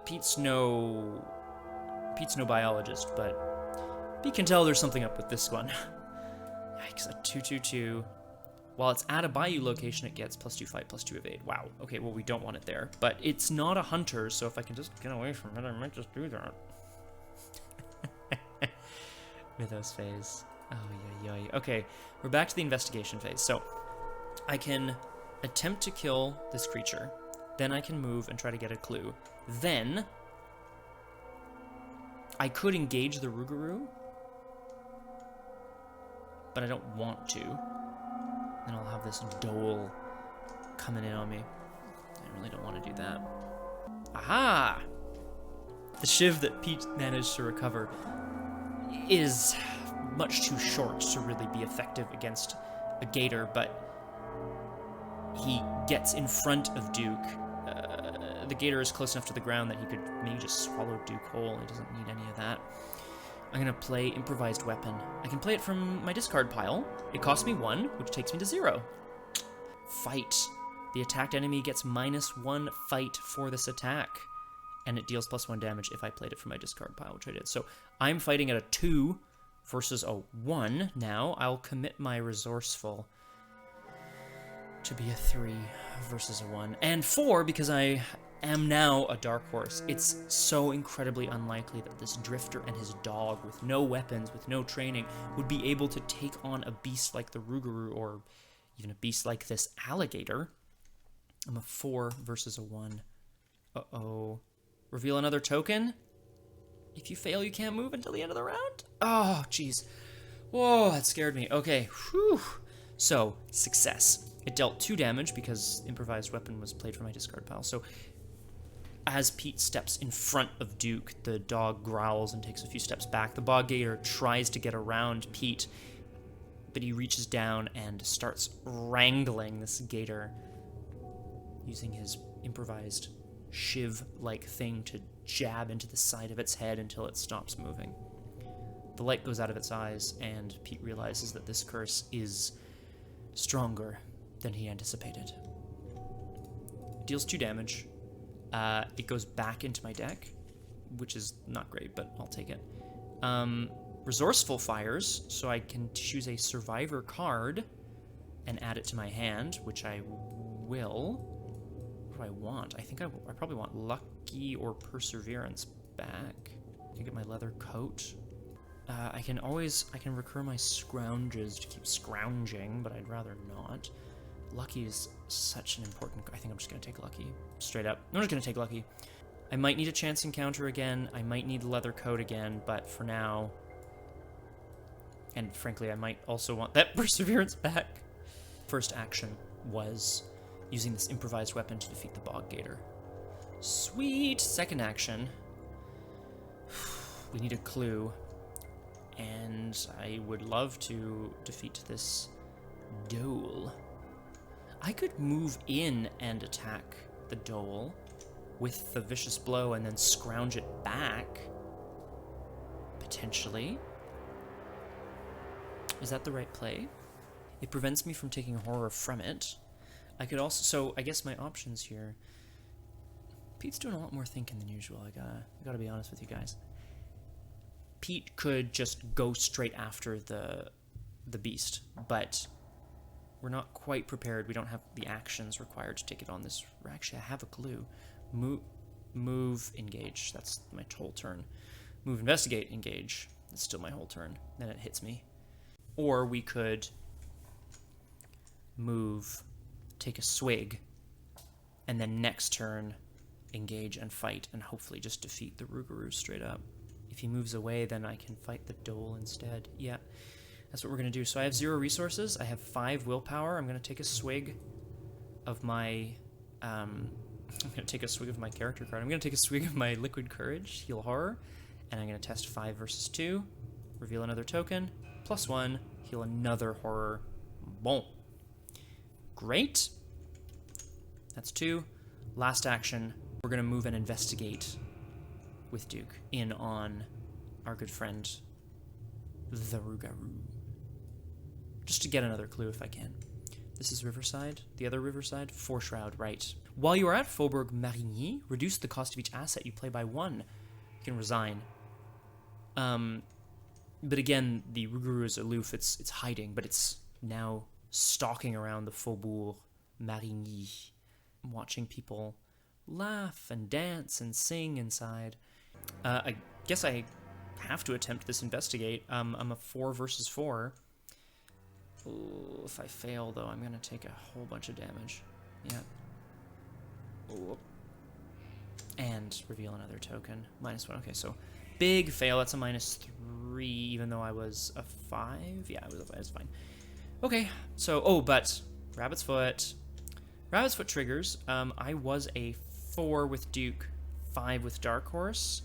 Speaker 1: Pete's no biologist, but Pete can tell there's something up with this one. Yikes, a 2/2/2. While it's at a Bayou location, it gets +2 fight, +2 evade. Wow, okay, well, we don't want it there. But it's not a hunter, so if I can just get away from it, I might just do that. Mythos phase. Oh, yeah. Okay, we're back to the investigation phase. So, I can attempt to kill this creature. Then I can move and try to get a clue. Then I could engage the Rougarou, but I don't want to. Then I'll have this Dhole coming in on me. I really don't want to do that. Aha! The shiv that Pete managed to recover is much too short to really be effective against a gator, but he gets in front of Duke. The gator is close enough to the ground that he could maybe just swallow Duke whole. He doesn't need any of that. I'm gonna play improvised weapon. I can play it from my discard pile. It costs me 1, which takes me to 0. Fight. The attacked enemy gets -1 fight for this attack, and it deals +1 damage if I played it from my discard pile, which I did. So I'm fighting at a 2 versus a 1 now. I'll commit my resourceful to be a 3 versus a 1. And 4 because I am now a dark horse. It's so incredibly unlikely that this drifter and his dog, with no weapons, with no training, would be able to take on a beast like the Rougarou or even a beast like this alligator. I'm a 4 versus a 1. Uh-oh. Reveal another token? If you fail, you can't move until the end of the round? Oh, jeez. Whoa, that scared me. Okay, whew. So, success. It dealt 2 damage because improvised weapon was played from my discard pile. So, as Pete steps in front of Duke, the dog growls and takes a few steps back. The Bog Gator tries to get around Pete, but he reaches down and starts wrangling this gator using his improvised shiv-like thing to jab into the side of its head until it stops moving. The light goes out of its eyes, and Pete realizes that this curse is stronger than he anticipated. It deals 2 damage. It goes back into my deck, which is not great, but I'll take it. Resourceful fires, so I can choose a survivor card and add it to my hand, which I will. What do I want? I think I probably want Lucky or Perseverance back. I can get my leather coat. I can recur my scrounges to keep scrounging, but I'd rather not. Lucky is such an important... I think I'm just going to take Lucky. Straight up. I'm just going to take Lucky. I might need a chance encounter again. I might need the leather coat again, but for now... And frankly, I might also want that Perseverance back. First action was using this improvised weapon to defeat the Bog Gator. Sweet! Second action. We need a clue. And I would love to defeat this Dhole. I could move in and attack the Dhole with the vicious blow and then scrounge it back. Potentially. Is that the right play? It prevents me from taking horror from it. I could also, so I guess my options here. Pete's doing a lot more thinking than usual. I gotta be honest with you guys. Pete could just go straight after the beast, but we're not quite prepared. We don't have the actions required to take it on this. Actually, I have a clue. Move, engage. That's my whole turn. Move, investigate, engage. That's still my whole turn. Then it hits me. Or we could move, take a swig, and then next turn engage and fight, and hopefully just defeat the Rougarou straight up. If he moves away, then I can fight the Dhole instead. Yeah, that's what we're going to do. So I have 0 resources. I have 5 willpower. I'm going to take a swig of my... I'm going to take a swig of my character card. I'm going to take a swig of my liquid courage, heal horror, and I'm going to test 5 versus 2, reveal another token, +1, heal another horror. Bon. Great. That's 2. Last action, we're going to move and investigate with Duke in on our good friend, the Rougarou. Just to get another clue if I can. This is Riverside. The other Riverside, Foreshroud, right. While you are at Faubourg Marigny, reduce the cost of each asset you play by 1. You can resign. But again, the Rougarou is aloof. It's hiding, but it's now stalking around the Faubourg Marigny, watching people laugh and dance and sing inside. I guess I have to attempt this investigate. I'm a 4 versus 4. Ooh, if I fail, though, I'm going to take a whole bunch of damage. Yeah. Ooh. And reveal another token. -1. Okay, so big fail. That's a -3, even though I was a 5. Yeah, it was fine. Okay, so, but Rabbit's Foot. Rabbit's Foot triggers. I was a 4 with Duke, 5 with Dark Horse,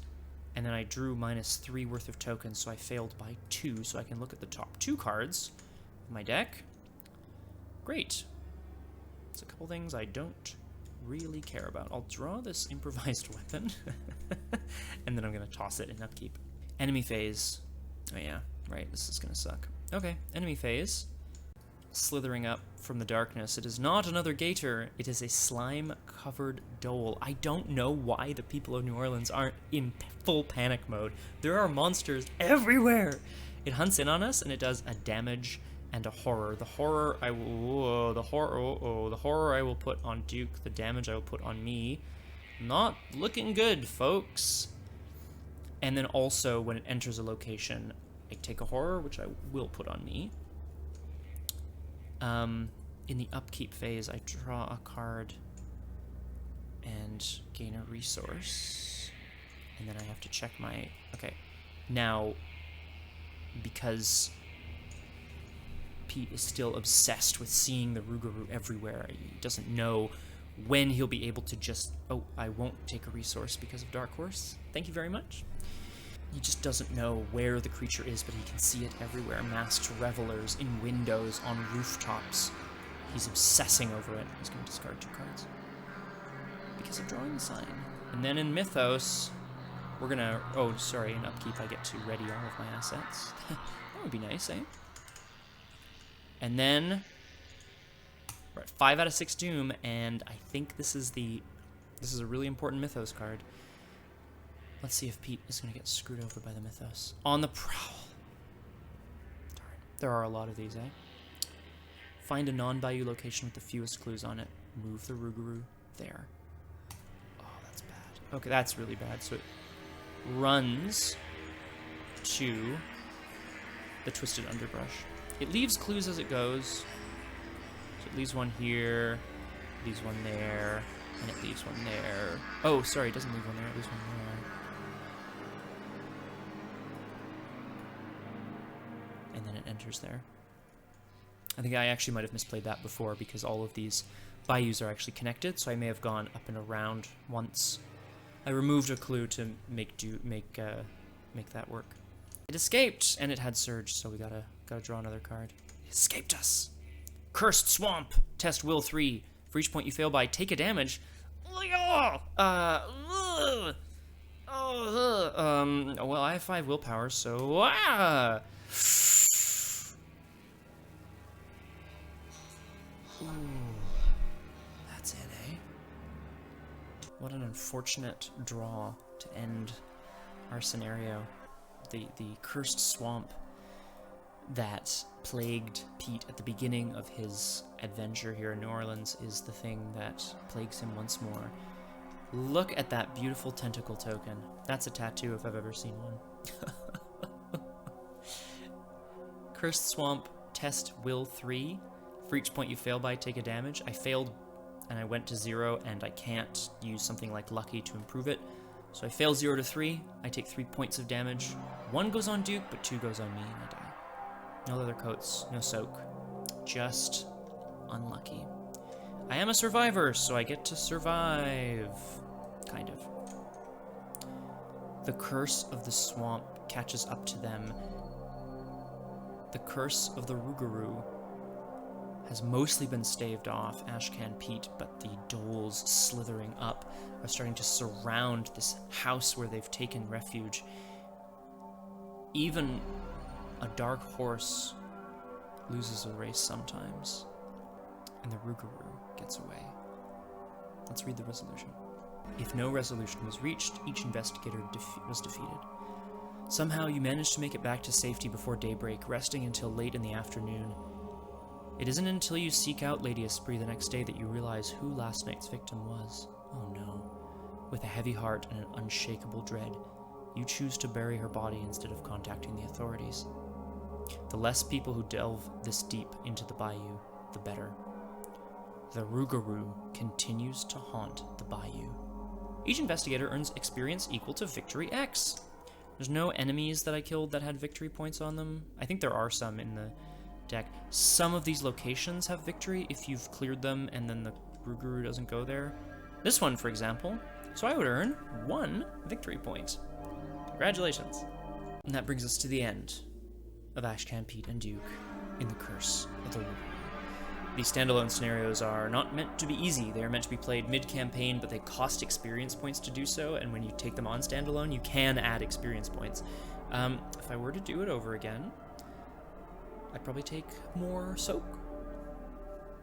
Speaker 1: and then I drew -3 worth of tokens, so I failed by 2, so I can look at the top 2 cards of my deck. Great. There's a couple things I don't really care about. I'll draw this improvised weapon, and then I'm going to toss it in upkeep. Enemy phase. Oh yeah, right, this is going to suck. Okay, enemy phase. Slithering up from the darkness. It is not another gator. It is a slime-covered dhole. I don't know why the people of New Orleans aren't in full panic mode. There are monsters everywhere. It hunts in on us, and it does a damage and a horror. The horror I will... the horror I will put on Duke. The damage I will put on me. Not looking good, folks. And then also, when it enters a location, I take a horror, which I will put on me. In the upkeep phase, I draw a card and gain a resource. And then I have to check my... Okay. Now, because Pete is still obsessed with seeing the Rougarou everywhere, he doesn't know when he'll be able to just... Oh, I won't take a resource because of Dark Horse. Thank you very much. He just doesn't know where the creature is, but he can see it everywhere. Masked revelers, in windows, on rooftops. He's obsessing over it. He's going to discard 2 cards. Because of drawing the sign. And then in Mythos, we're going to... Oh, sorry, in upkeep I get to ready all of my assets. That would be nice, eh? And then... We're at 5 out of 6 Doom, and I think this is a really important Mythos card. Let's see if Pete is going to get screwed over by the Mythos. On the prowl. Darn. There are a lot of these, eh? Find a non-Bayou location with the fewest clues on it. Move the Rougarou there. Oh, that's bad. Okay, that's really bad. So it runs to the Twisted Underbrush. It leaves clues as it goes. So it leaves one here, leaves one there, and it leaves one there. Oh, sorry, it doesn't leave one there, it leaves one there. And then it enters there. I think I actually might have misplayed that before because all of these bayous are actually connected, so I may have gone up and around once. I removed a clue to make that work. It escaped, and it had Surge, so we gotta draw another card. It escaped us. Cursed Swamp. Test Will 3. For each point you fail by, take a damage. Well, I have 5 willpower, so Ooh, that's it, eh? What an unfortunate draw to end our scenario. The cursed swamp that plagued Pete at the beginning of his adventure here in New Orleans is the thing that plagues him once more. Look at that beautiful tentacle token. That's a tattoo if I've ever seen one. Cursed Swamp, test will 3. For each point you fail by, take a damage. I failed and I went to 0, and I can't use something like Lucky to improve it. So I fail 0 to 3, I take 3 points of damage. 1 goes on Duke, but 2 goes on me, and I die. No leather coats, no soak. Just unlucky. I am a survivor, so I get to survive. Kind of. The curse of the swamp catches up to them. The curse of the Rougarou has mostly been staved off, Ashcan Pete, but the Dholes slithering up are starting to surround this house where they've taken refuge. Even a dark horse loses a race sometimes, and the Rougarou gets away. Let's read the resolution. If no resolution was reached, each investigator was defeated. Somehow you managed to make it back to safety before daybreak, resting until late in the afternoon. It isn't until you seek out Lady Esprit the next day that you realize who last night's victim was. Oh no. With a heavy heart and an unshakable dread, you choose to bury her body instead of contacting the authorities. The less people who delve this deep into the Bayou, the better. The Rougarou continues to haunt the Bayou. Each investigator earns experience equal to Victory X. There's no enemies that I killed that had victory points on them. I think there are some in the deck. Some of these locations have victory if you've cleared them and then the Rougarou doesn't go there. This one, for example. So I would earn 1 victory point. Congratulations. And that brings us to the end of Ashcan, Pete, and Duke in the Curse of the Rougarou. These standalone scenarios are not meant to be easy. They are meant to be played mid-campaign, but they cost experience points to do so, and when you take them on standalone, you can add experience points. If I were to do it over again, I'd probably take more soak.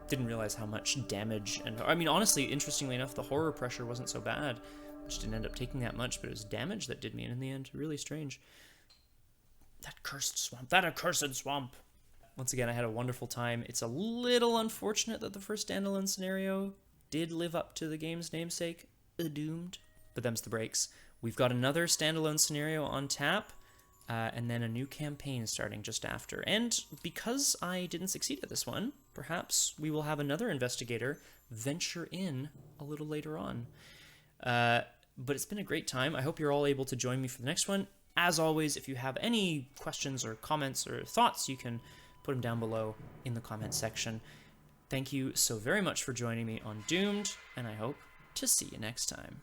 Speaker 1: Didn't realize how much damage, and I mean, honestly, interestingly enough, the horror pressure wasn't so bad. I just didn't end up taking that much, but it was damage that did me in the end. Really strange. That cursed swamp. That accursed swamp. Once again, I had a wonderful time. It's a little unfortunate that the first standalone scenario did live up to the game's namesake, Doomed. But them's the breaks. We've got another standalone scenario on tap, and then a new campaign starting just after. And because I didn't succeed at this one, perhaps we will have another investigator venture in a little later on. But it's been a great time. I hope you're all able to join me for the next one. As always, if you have any questions or comments or thoughts, you can put them down below in the comments section. Thank you so very much for joining me on Doomed, and I hope to see you next time.